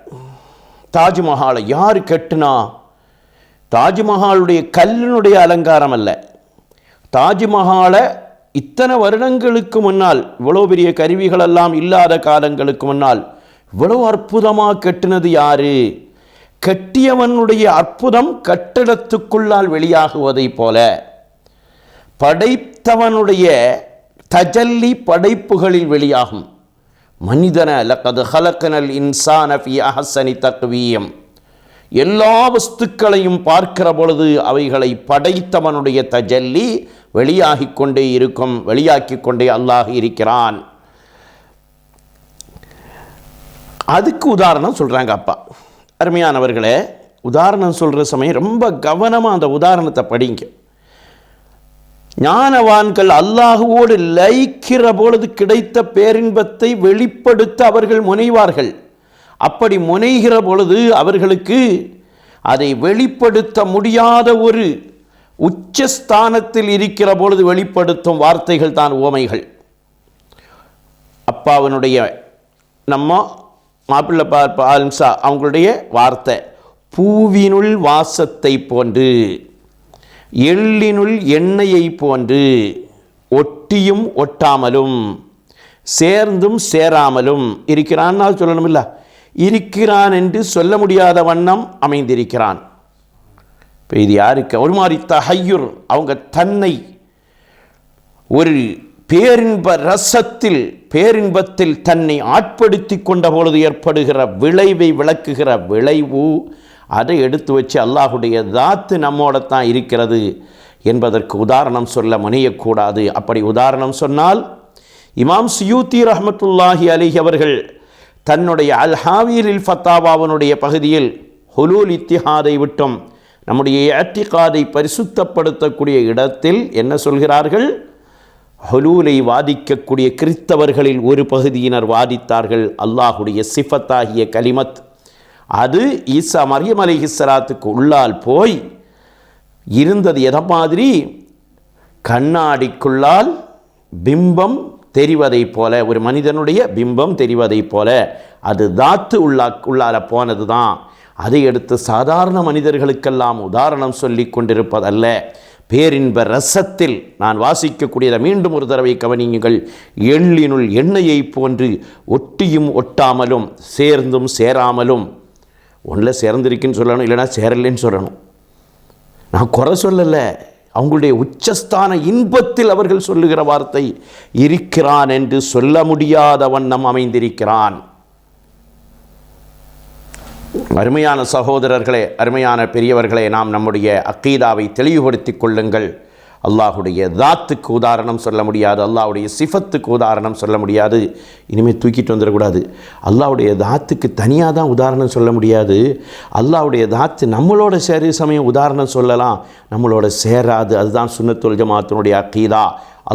Speaker 1: தாஜ்மஹாலை யார் கட்டுனா? தாஜ்மஹாலுடைய கல்லினுடைய அலங்காரம் அல்ல. தாஜ்மஹாலை இத்தனை வருடங்களுக்கு முன்னால், இவ்வளோ பெரிய கருவிகளெல்லாம் இல்லாத காலங்களுக்கு முன்னால் இவ்வளோ அற்புதமாக கட்டினது யாரு? கட்டியவனுடைய அற்புதம் கட்டிடத்துக்குள்ளால் வெளியாகுவதை போல படைத்தவனுடைய தஜல்லி படைப்புகளில் வெளியாகும். மனிதன லகத் ஹலக்னல் இன்சான ஃபீ அஹ்ஸனி தக்வீம், எல்லா வஸ்துக்களையும் பார்க்கிற பொழுது அவைகளை படைத்தவனுடைய தஜல்லி வெளியாகி கொண்டே இருக்கும், வெளியாக்கி கொண்டே அல்லாஹ் இருக்கிறான். அதுக்கு உதாரணம் சொல்கிறாங்க அப்பா. அருமையானவர்களே, உதாரணம் சொல்கிற சமயம் ரொம்ப கவனமாக அந்த உதாரணத்தை படிங்க. ஞானவான்கள் அல்லாஹுவோடு லயிக்கிற பொழுது கிடைத்த பேரின்பத்தை வெளிப்படுத்த அவர்கள் முனைவார்கள். அப்படி முனைகிற பொழுது அவர்களுக்கு அதை வெளிப்படுத்த முடியாத ஒரு உச்சஸ்தானத்தில் இருக்கிற பொழுது வெளிப்படுத்தும் வார்த்தைகள் தான் உவமைகள். அப்பாவினுடைய நம்ம மாப்பிள்ளை ஆல்ம்சா அவங்களுடைய வார்த்தை, பூவினுள் வாசத்தை போன்று, எள்ளினுள் எண்ணெயை போன்று, ஒட்டியும் ஒட்டாமலும் சேர்ந்தும் சேராமலும் இருக்கிறான் சொல்லணும் இல்லை, இருக்கிறான் என்று சொல்ல முடியாத வண்ணம் அமைந்திருக்கிறான். இப்போ இது யாருக்கு? ஒரு மாதிரி தஹய்யுர், அவங்க தன்னை ஒரு பேரின்ப ரசத்தில் பேரின்பத்தில் தன்னை ஆட்படுத்தி கொண்ட பொழுது ஏற்படுகிற விளைவை விளக்குகிற விளைவு, அதை எடுத்து வச்சு அல்லாஹுடைய தாத்து நம்மோடத்தான் இருக்கிறது என்பதற்கு உதாரணம் சொல்ல முனையக்கூடாது. அப்படி உதாரணம் சொன்னால் இமாம் சுயூத்தி ரஹ்மத்துல்லாஹி அலைஹி அவர்கள் தன்னுடைய அல் ஹாவீரில் ஃபத்தாவாவினுடைய பகுதியில் ஹுலூல் இத்திஹாதை விட்டும் நம்முடைய இஅ்திகாதை பரிசுத்தப்படுத்தக்கூடிய இடத்தில் என்ன சொல்கிறார்கள்? ஹுலூலை வாதிக்கக்கூடிய கிறிஸ்தவர்களில் ஒரு பகுதியினர் வாதித்தார்கள் அல்லாஹுடைய சிஃபத்தாகிய கலிமத். அது ஈசா மரியம் அலைஹிஸ்ஸலாத்துக்கு உள்ளால் போய் இருந்தது எதை மாதிரி? கண்ணாடிக்குள்ளால் பிம்பம் தெரிவதை போல, ஒரு மனிதனுடைய பிம்பம் தெரிவதை போல அது தாத்து உள்ளால போனது தான். அதை எடுத்து சாதாரண மனிதர்களுக்கெல்லாம் உதாரணம் சொல்லி கொண்டிருப்பதல்ல. பேரின்ப ரசத்தில் நான் வாசிக்கக்கூடியதை மீண்டும் ஒரு தடவை கவனியுங்கள். எள்ளினுள் எண்ணெயை போன்று ஒட்டியும் ஒட்டாமலும் சேர்ந்தும் சேராமலும். ஒன்றில் சேர்ந்திருக்குன்னு சொல்லணும், இல்லைனா சேரலைன்னு சொல்லணும். நான் குறை சொல்லலை, அவங்களுடைய உச்சஸ்தான இன்பத்தில் அவர்கள் சொல்லுகிற வார்த்தை இருக்கிறான் என்று சொல்ல முடியாத வண்ணம் அமைந்திருக்கிறான். அருமையான சகோதரர்களே, அருமையான பெரியவர்களே, நாம் நம்முடைய அக்கீதாவை தெளிவுபடுத்திக் கொள்ளுங்கள். அல்லாஹுடைய தாத்துக்கு உதாரணம் சொல்ல முடியாது, அல்லாஹுடைய சிஃபத்துக்கு உதாரணம் சொல்ல முடியாது. இனிமேல் தூக்கிட்டு வந்துடக்கூடாது. அல்லாஹுடைய தாத்துக்கு தனியாக தான் உதாரணம் சொல்ல முடியாது. அல்லாஹுடைய தாத்து நம்மளோட சேர சமயம் உதாரணம் சொல்லலாம், நம்மளோட சேராது. அதுதான் சுன்னத்துல் ஜமாத்தினுடைய அக்கீதா.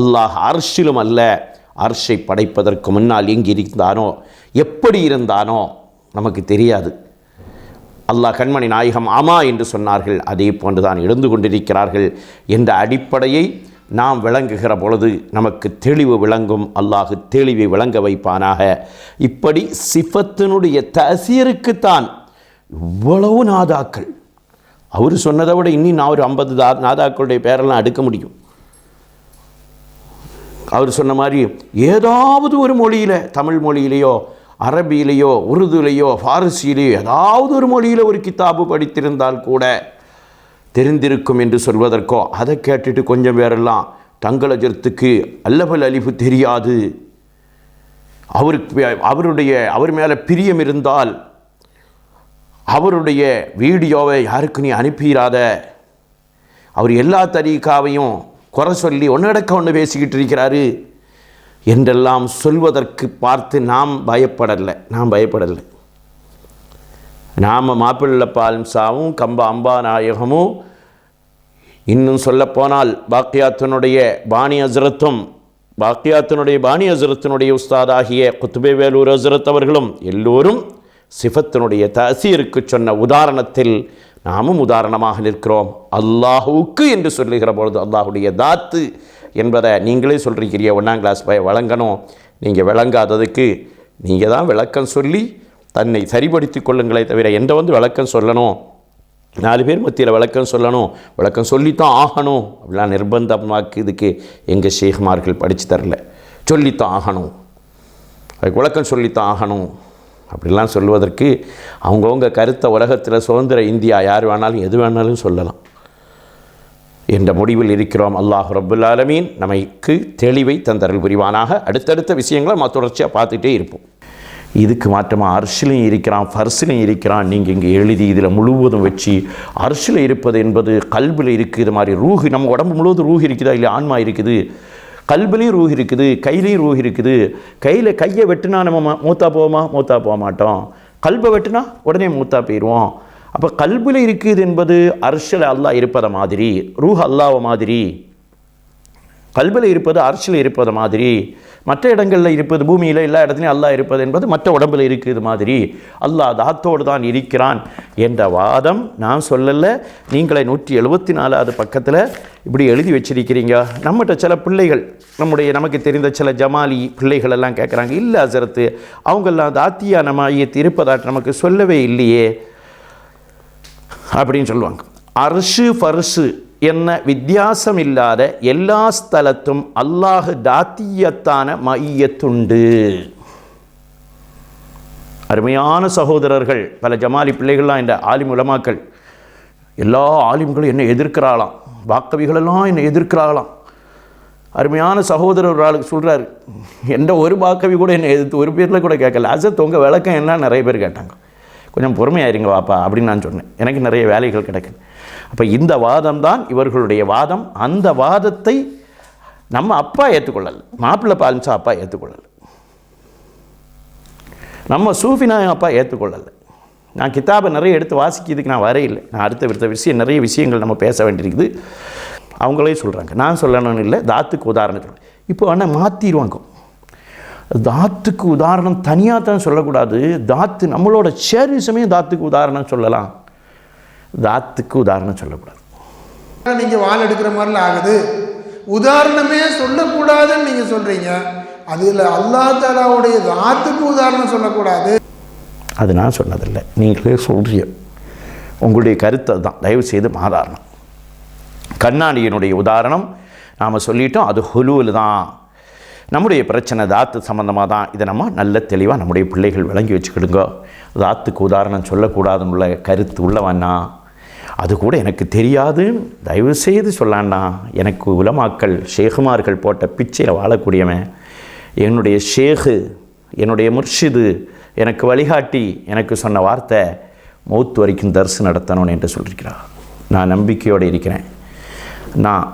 Speaker 1: அல்லாஹ் அர்ஷிலும் அல்ல, அர்ஷை படைப்பதற்கு முன்னால் எங்கே இருந்தானோ எப்படி இருந்தானோ நமக்கு தெரியாது. அல்லாஹ் கண்மணி நாயகம் ஆமா என்று சொன்னார்கள், அதே போன்றுதான் இருந்து கொண்டிருக்கிறார்கள் என்ற அடிப்படையை நாம் விளங்குகிற பொழுது நமக்கு தெளிவு விளங்கும். அல்லாஹ் தெளிவை விளங்க வைப்பானாக. இப்படி சிஃபத்தினுடைய தசீருக்குத்தான் இவ்வளவு நாதாக்கள். அவர் சொன்னதை விட இன்னும் நான் ஒரு 50 நாதாக்களுடைய பேரெல்லாம் அடுக்க முடியும். அவர் சொன்ன மாதிரி ஏதாவது ஒரு மொழியில், தமிழ் மொழியிலேயோ அரபியிலேயோ உருதுலேயோ ஃபாரசியிலேயோ ஏதாவது ஒரு மொழியில் ஒரு கிதாபு படித்திருந்தால் கூட தெரிந்திருக்கும் என்று சொல்வதற்கோ, அதை கேட்டுட்டு கொஞ்சம் பேரெல்லாம் தங்களஜத்துக்கு அல்லபல் அலிஃபு தெரியாது, அவர் மேலே பிரியம் இருந்தால் அவருடைய வீடியோவை யாருக்கு நீ அனுப்பிடாத, அவர் எல்லா தரீக்காவையும் குறை சொல்லி ஒன்னடக்க ஒன்று பேசிக்கிட்டு இருக்கிறாரு என்றெல்லாம் சொல்வதற்கு பார்த்து நாம் பயப்படலை. நாம் மாப்பிள்ளை பால்சாவும் கம்பா அம்பா நாயகமும், இன்னும் சொல்லப்போனால் பாக்கியாத்தினுடைய பாணி ஹஸ்ரத்தினுடைய உஸ்தாதாகிய குத்துபே வேலூர் ஹஸ்ரத் அவர்களும் எல்லோரும் சிஃபத்தினுடைய தசீருக்கு சொன்ன உதாரணத்தில் நாமும் உதாரணமாக நிற்கிறோம். அல்லாஹுக்கு என்று சொல்லுகிற பொழுது அல்லாஹுடைய தாத்து என்பதை நீங்களே சொல்கிறீங்க. 1ஆம் கிளாஸ் வழங்கணும், நீங்கள் விளங்காததுக்கு நீங்கள் தான் விளக்கம் சொல்லி தன்னை சரிப்படுத்தி கொள்ளுங்களே தவிர என்ற விளக்கம் சொல்லணும், 4 பேர் மத்தியில் விளக்கம் சொல்லணும், விளக்கம் சொல்லித்தான் ஆகணும் அப்படிலாம் நிர்பந்தமாக்கு இதுக்கு எங்கள் ஷேக்மார்கள் படித்து தரல. சொல்லித்தான் ஆகணும், அதுக்கு விளக்கம் சொல்லித்தான் ஆகணும் அப்படிலாம் சொல்வதற்கு அவங்கவுங்க கருத்தை உலகத்தில் சுதந்திர இந்தியா யார் வேணாலும் எது வேணாலும் சொல்லலாம் என்ற முடிவில் இருக்கிறோம். அல்லாஹ் ரப்புல் ஆலமீன் நமக்கு தெளிவை தந்தருள் புரிவானாக. அடுத்தடுத்த விஷயங்களை நம்ம தொடர்ச்சியாக பார்த்துட்டே இருப்போம். இதுக்கு மாற்றமாக அர்ஷிலையும் இருக்கிறான், ஃபர்ஸ்லையும் இருக்கிறான். நீங்கள் இங்கே எழுதி இதில் முழுவதும் வச்சு அர்ஷில் இருப்பது என்பது கல்பில் இருக்குது மாதிரி ரூஹு, நம்ம உடம்பு முழுவதும் ரூஹ் இருக்குதா இல்லை ஆன்மா இருக்குது, கல்புலேயும் ரூஹ் இருக்குது, கையிலையும் ரூஹ் இருக்குது. கையை வெட்டினா நம்ம மூத்தா போக மாட்டோம், கல்பை வெட்டினா உடனே மூத்தா போயிடுவோம். அப்போ கல்பில் இருக்குது என்பது அர்ஷில் அல்லாஹ் இருப்பதை மாதிரி, ரூஹ் அல்லாஹ் மாதிரி, கல்பில் இருப்பது அர்ஷில் இருப்பது மாதிரி, மற்ற இடங்களில் இருப்பது பூமியில் எல்லா இடத்துலையும் அல்லாஹ் இருப்பது என்பது மற்ற உடம்பில் இருக்குது மாதிரி அல்லாஹ் தாத்தோடு தான் இருக்கிறான் என்ற வாதம் நான் சொல்லலை. நீங்களே 174வது பக்கத்தில் இப்படி எழுதி வச்சிருக்கிறீங்க. நம்மகிட்ட சில பிள்ளைகள், நமக்கு தெரிந்த சில ஜமாலி பிள்ளைகள் எல்லாம் கேட்குறாங்க, இல்லை ஹஸரத்து அவங்கெல்லாம் தாத்தியான மையத்து இருப்பதாட்டு நமக்கு சொல்லவே இல்லையே அப்படின்னு சொல்லுவாங்க. அர்ஷு ஃபர்ஷு என்ன வித்தியாசம் இல்லாத எல்லா ஸ்தலத்தும் அல்லாஹ் தாத்தியத்தான மையத்துண்டு. அருமையான சகோதரர்கள், பல ஜமாலி பிள்ளைகள்லாம் இந்த ஆலிம் உலமாக்கள், எல்லா ஆலிம்களும் என்னை எதிர்க்கிறாளாம், வாக்கவிகளெல்லாம் என்னை எதிர்க்கிறாளாம். அருமையான சகோதரர் ஒரு ஆளுக்கு சொல்கிறாரு, எந்த ஒரு வாக்கவி கூட என்னை எதிர்த்து ஒரு பேரில் கூட கேட்கல. ஹஸரத் உங்கள் விளக்கம் என்ன நிறைய பேர் கேட்டாங்க. கொஞ்சம் பொறுமையாயிருங்க வாப்பா அப்படின்னு நான் சொன்னேன், எனக்கு நிறைய வேலைகள் கிடைக்குது. அப்போ இந்த வாதம் தான் இவர்களுடைய வாதம். அந்த வாதத்தை நம்ம அப்பா ஏற்றுக்கொள்ளலை, மாப்பிள்ளை பால்சா அப்பா ஏற்றுக்கொள்ளலை, நம்ம சூஃபிநாயகம் அப்பா ஏற்றுக்கொள்ளலை. நான் கிதாபை நிறைய எடுத்து வாசிக்கிறதுக்கு நான் வரையில்லை. நான் அடுத்த விஷயம் நிறைய விஷயங்கள் நம்ம பேச வேண்டியிருக்குது. அவங்களே சொல்கிறாங்க, நான் சொல்லணும்னு இல்லை, தாத்துக்கு உதாரணம். இப்போ ஆனால் மாற்றிடுவாங்க. தாத்துக்கு உதாரணம் தனியாக தான் சொல்லக்கூடாது. தாத்து நம்மளோட சேரிசமே தாத்துக்கு உதாரணம் சொல்லலாம், தாத்துக்கு உதாரணம் சொல்லக்கூடாது.
Speaker 2: நீங்கள் வால் எடுக்கிற மாதிரிலாம் ஆகுது, உதாரணமே சொல்லக்கூடாதுன்னு நீங்கள் சொல்கிறீங்க. அதில் அல்லாஹ் தஆலாவுடைய தாத்துக்கு உதாரணம் சொல்லக்கூடாது.
Speaker 1: அது நான் சொன்னதில்லை, நீங்களே சொல்கிறீங்க. உங்களுடைய கருத்து தான், தயவு செய்து மாறாரணம். கண்ணாடியினுடைய உதாரணம் நாம் சொல்லிட்டோம், அது ஹுலூல் தான். நம்முடைய பிரச்சனை தாத்து சம்மந்தமாக தான். இதை நம்ம நல்ல தெளிவாக நம்முடைய பிள்ளைகள் விளங்கி வச்சுக்கிடுங்க. தாத்துக்கு உதாரணம் சொல்லக்கூடாதுன்னு உள்ள கருத்து உள்ளவண்ணா, அது கூட எனக்கு தெரியாதுன்னு தயவு செய்து சொல்லான்னா. எனக்கு உலமாக்கள் ஷேகுமார்கள் போட்ட பிச்சையில் வாழக்கூடியவன், என்னுடைய ஷேகு, என்னுடைய முர்ஷிது, எனக்கு வழிகாட்டி எனக்கு சொன்ன வார்த்தை, மௌத் வரைக்கும் தர்சு நடத்தணும்னு என்று சொல்லியிருக்கிறார். நான் நம்பிக்கையோடு இருக்கிறேன். நான்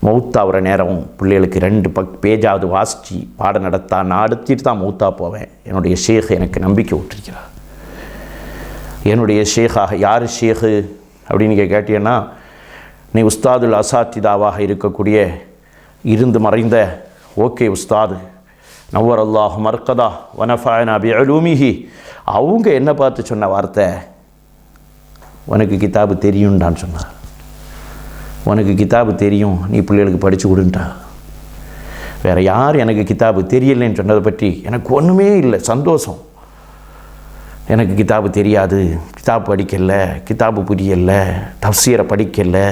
Speaker 1: மௌத்தாகிற நேரம் பிள்ளைகளுக்கு 2 பேஜாவது வாசித்து பாடம் நடத்தா நான் அடுத்திட்டு தான் மௌத்தா போவேன். என்னுடைய ஷேக் எனக்கு நம்பிக்கை விட்டுருக்கிறார். என்னுடைய ஷேக்காக யார் ஷேக்கு அப்படின்னு கேட்டீங்கன்னா, நீ உஸ்தாதுல் அசாத்திதாவாக இருக்கக்கூடிய இருந்து மறைந்த ஓகே உஸ்தாது நவ்வர் அல்லாஹ் மர்கதா வனஃபாயனா பி அலூமிஹி, அவங்க என்ன பார்த்து சொன்ன வார்த்தை, உனக்கு கிதாபு தெரியும்டான்னு சொன்னார். உனக்கு கிதாபு தெரியும், நீ பிள்ளைகளுக்கு படித்து கொடுன்ட்டா. வேறு யார் எனக்கு கிதாபு தெரியலைன்னு சொன்னதை பற்றி எனக்கு ஒன்றுமே இல்லை, சந்தோஷம். எனக்கு கிதாபு தெரியாது, கிதாபு படிக்கலை, கிதாபு புரியலை, தஃசீரை படிக்கலை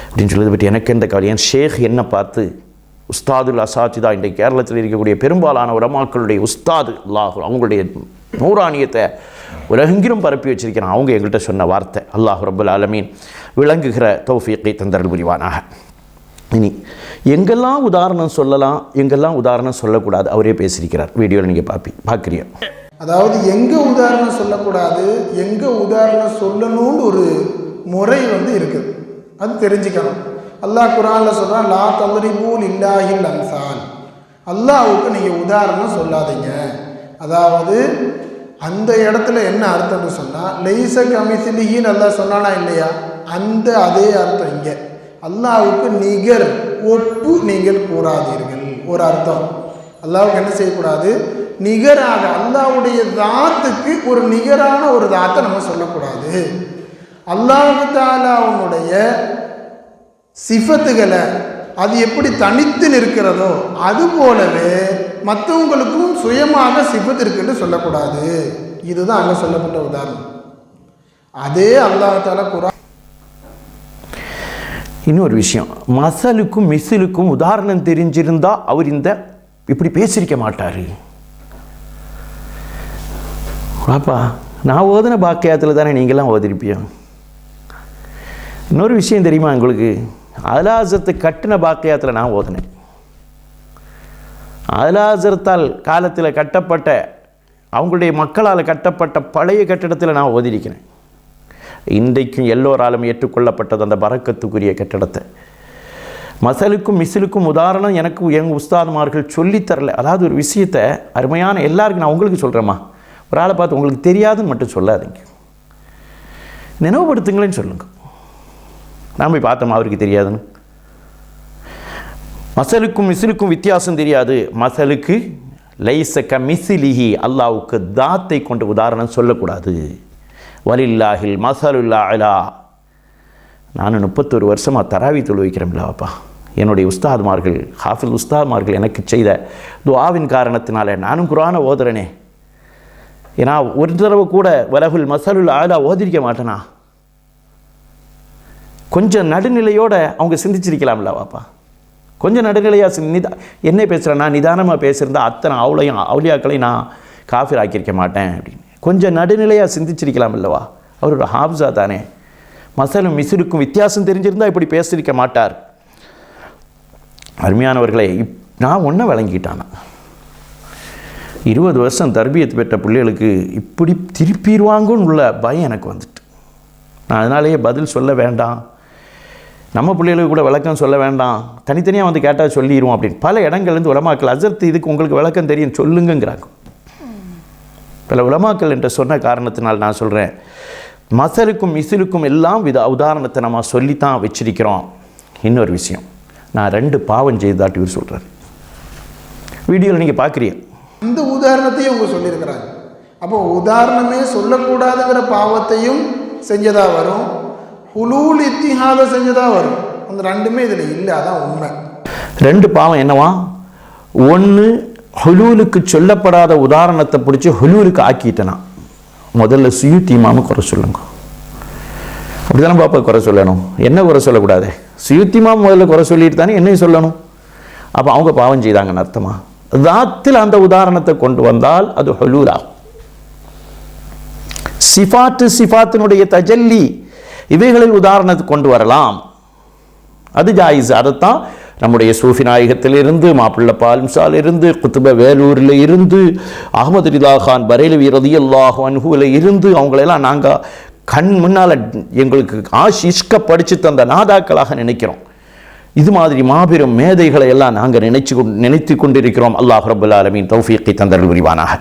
Speaker 1: அப்படின்னு சொல்லதை பற்றி எனக்கு எந்த கவலை. என் ஷேக் என்ன பார்த்து உஸ்தாதுல் அசாத்திதா, இன்றைக்கு கேரளத்தில் இருக்கக்கூடிய பெரும்பாலான உலமாக்களுடைய உஸ்தாது அல்லாஹ் அவங்களுடைய நூறானியத்தை உலகெங்கிலும் பரப்பி வச்சிருக்கிறான். அவங்க எங்கள்கிட்ட சொன்ன வார்த்தை, அல்லாஹ் ரப்பல் ஆலமீன் விளங்குகிற தௌஃபீக்கை தந்தருள் புரிவானாக. இனி எங்கெல்லாம் உதாரணம் சொல்லலாம், எங்கெல்லாம் உதாரணம் சொல்லக்கூடாது அவரே பேசியிருக்கிறார். வீடியோவில் நீங்கள் பார்க்குறீங்க.
Speaker 2: அதாவது எங்கே உதாரணம் சொல்லக்கூடாது, எங்கே உதாரணம் சொல்லணும்னு ஒரு முறை இருக்குது, அது தெரிஞ்சுக்கணும். அல்லாஹ் குர்ஆனில் சொல்கிறான், லா தல்ரிபூ லில்லாஹில் அம்சால், அல்லாஹ்வுக்கு நீங்கள் உதாரணம் சொல்லாதீங்க. அதாவது அந்த இடத்துல என்ன அர்த்தம்னு சொன்னால், லைஸ கமிஸ்லிஹின்னு அல்லாஹ் சொன்னானா இல்லையா, அந்த அதே அர்த்தம் இங்கே. அல்லாஹ்வுக்கு நிகர் ஒப்பு நீங்கள் கூறாதீர்கள் ஒரு அர்த்தம். அல்லாஹ்வுக்கு என்ன செய்யக்கூடாது, நிகராக அல்லாஹ்வுடைய தாத்துக்கு ஒரு நிகரான ஒரு தாத்தை நம்ம சொல்லக்கூடாது. அல்லாஹ் தஆலாவுடைய சிஃபத்துகளை அது எப்படி தனித்து நிற்கிறதோ அது போலவே மற்றவங்களுக்கும் சுயமாக சிஃபத் இருக்குன்னு சொல்லக்கூடாது. இதுதான் அங்கே சொல்லப்பட்ட உதாரணம். அதே அல்லாஹ் தஆலா குர்ஆன்.
Speaker 1: இன்னொரு விஷயம், மசலுக்கும் மிசிலுக்கும் உதாரணம் தெரிஞ்சிருந்தா அவர் இந்த இப்படி பேசியிருக்க மாட்டார். பாப்பா, நான் ஓதின பாக்கியத்தில் தானே நீங்களாம் ஓதிருப்பியோம். இன்னொரு விஷயம் தெரியுமா உங்களுக்கு, அலாசத்து கட்டின பாக்கியத்தில் நான் ஓதினேன். அலாசத்தால் காலத்தில் கட்டப்பட்ட அவங்களுடைய மக்களால் கட்டப்பட்ட பழைய கட்டிடத்தில் நான் ஓதிருக்கிறேன். இன்றைக்கும் எல்லோராலும் ஏற்றுக்கொள்ளப்பட்டது அந்த பரக்கத்துக்குரிய கட்டிடத்தை. மசலுக்கும் மிசிலுக்கும் உதாரணம் எனக்கு எங்கள் உஸ்தாதுமார்கள் சொல்லித்தரல. அதாவது ஒரு விஷயத்தை அருமையான எல்லாருக்கும் நான் உங்களுக்கு சொல்கிறேம்மா, ஒரு ஆளை பார்த்து உங்களுக்கு தெரியாதுன்னு மட்டும் சொல்லாதீங்க, நினைவுபடுத்துங்களேன்னு சொல்லுங்கள். நான் போய் பார்த்தோம் அவருக்கு தெரியாதுன்னு. மசலுக்கும் மிசிலுக்கும் வித்தியாசம் தெரியாது. மசலுக்கு லைஸ கமிஸ்லிஹி, அல்லாஹ்வுக்கு தாத்தை கொண்டு உதாரணம் சொல்லக்கூடாது. வலில்லாஹில் மசலுல் அலா. நான் 31 வருஷமாக தராவி தொழுவிக்கிறேன்லப்பா. என்னுடைய உஸ்தாத்மார்கள், ஹாஃபில் உஸ்தாத்மார்கள் எனக்கு செய்த துஆவின் காரணத்தினால நானும் குர்ஆனை ஓதுறேனே. ஏன்னா ஒரு தடவை கூட வலகுல் மசலுல் அலா ஓதிருக்க மாட்டேனா? கொஞ்சம் நடுநிலையோடு அவங்க சிந்திச்சிருக்கலாம்ல வாப்பா. கொஞ்சம் நடுநிலையாக என்ன பேசுகிறேன், நான் நிதானமாக பேசியிருந்தா அத்தனை அவுலியாக்களையும் நான் காஃபிர் ஆக்கியிருக்க மாட்டேன் அப்படின்னு கொஞ்சம் நடுநிலையாக சிந்திச்சிருக்கலாம் இல்லவா? அவரோட ஹாஃபிஸா தானே. மசலும் மிசிலுக்கும் வித்தியாசம் தெரிஞ்சிருந்தால் இப்படி பேசியிருக்க மாட்டார். அருமையானவர்களே, நான் ஒன்றை விளங்கிட்டானா, 20 வருஷம் தர்பியத்து பெற்ற பிள்ளைகளுக்கு இப்படி திருப்பிடுவாங்கன்னு உள்ள பயம் எனக்கு வந்துட்டு, நான் அதனாலேயே பதில் சொல்ல வேண்டாம், நம்ம பிள்ளைகளுக்கு கூட விளக்கம் சொல்ல வேண்டாம், தனித்தனியாக வந்து கேட்டால் சொல்லிடுவோம் அப்படின்னு பல இடங்கள்லேருந்து உலமாக்கள் அஜர்த்து இதுக்கு உங்களுக்கு விளக்கம் தெரியும் சொல்லுங்கிறாங்க. பல உலமாக்கள் என்று சொன்ன காரணத்தினால் நான் சொல்கிறேன், மசலுக்கும் மிசிலுக்கும் எல்லாம் உதாரணத்தை நம்ம சொல்லித்தான் வச்சிருக்கிறோம். இன்னொரு விஷயம், நான் 2 பாவம் செய்தாட்டி இவர் சொல்கிறார். வீடியோவில் நீங்கள் பார்க்குறீங்க.
Speaker 2: அந்த உதாரணத்தையும் அவங்க சொல்லியிருக்கிறாங்க. அப்போ உதாரணமே சொல்லக்கூடாதுங்கிற பாவத்தையும் செஞ்சதாக வரும், ஹுலூல் இத்திஹாத செஞ்சதாக வரும். அந்த ரெண்டுமே இதில் இல்லை. அதான் உண்மை.
Speaker 1: 2 பாவம் என்னவா? ஒன்று, ஹுலூலுக்கு சொல்லப்படாத உதாரணத்தை பிடிச்சி ஹுலூலுக்கு ஆக்கிட்டேனா. முதல்ல சுயூத்தி இமாமு குறை சொல்லுங்க. அப்படித்தானே பாப்பா குறை சொல்லணும், என்ன குறை சொல்லக்கூடாது? சுயூத்தி இமாம் முதல்ல குறை சொல்லிட்டு தானே என்னையும் சொல்லணும். அப்போ அவங்க பாவம் செய்தாங்கன்னு அர்த்தமா? தாத்தில் அந்த உதாரணத்தை கொண்டு வந்தால் அது ஹுலூலாகும். சிஃபாத்தினுடைய தஜல்லி இவைகளில் உதாரணத்தை கொண்டு வரலாம், அது ஜாயிஸ். அதைத்தான் நம்முடைய சூஃபி நாயகத்திலிருந்து, மாப்பிள்ள பால்ம்சால் இருந்து, குத்துப வேலூரில் இருந்து, அகமது ரிதா கான் பரேலவி ரலியல்லாஹு அன்ஹுவில் இருந்து அவங்களெல்லாம் நாங்கள் கண் முன்னால் எங்களுக்கு இஷ்க படித்து தந்த நாதாக்களாக நினைக்கிறோம். இது மாதிரி மாபெரும் மேதைகளை எல்லாம் நாங்கள் நினைத்து கொண்டிருக்கிறோம். அல்லாஹ் ரப்பல் ஆலமீன் தௌஃபீக்கை தந்தருள் புரிவானாக.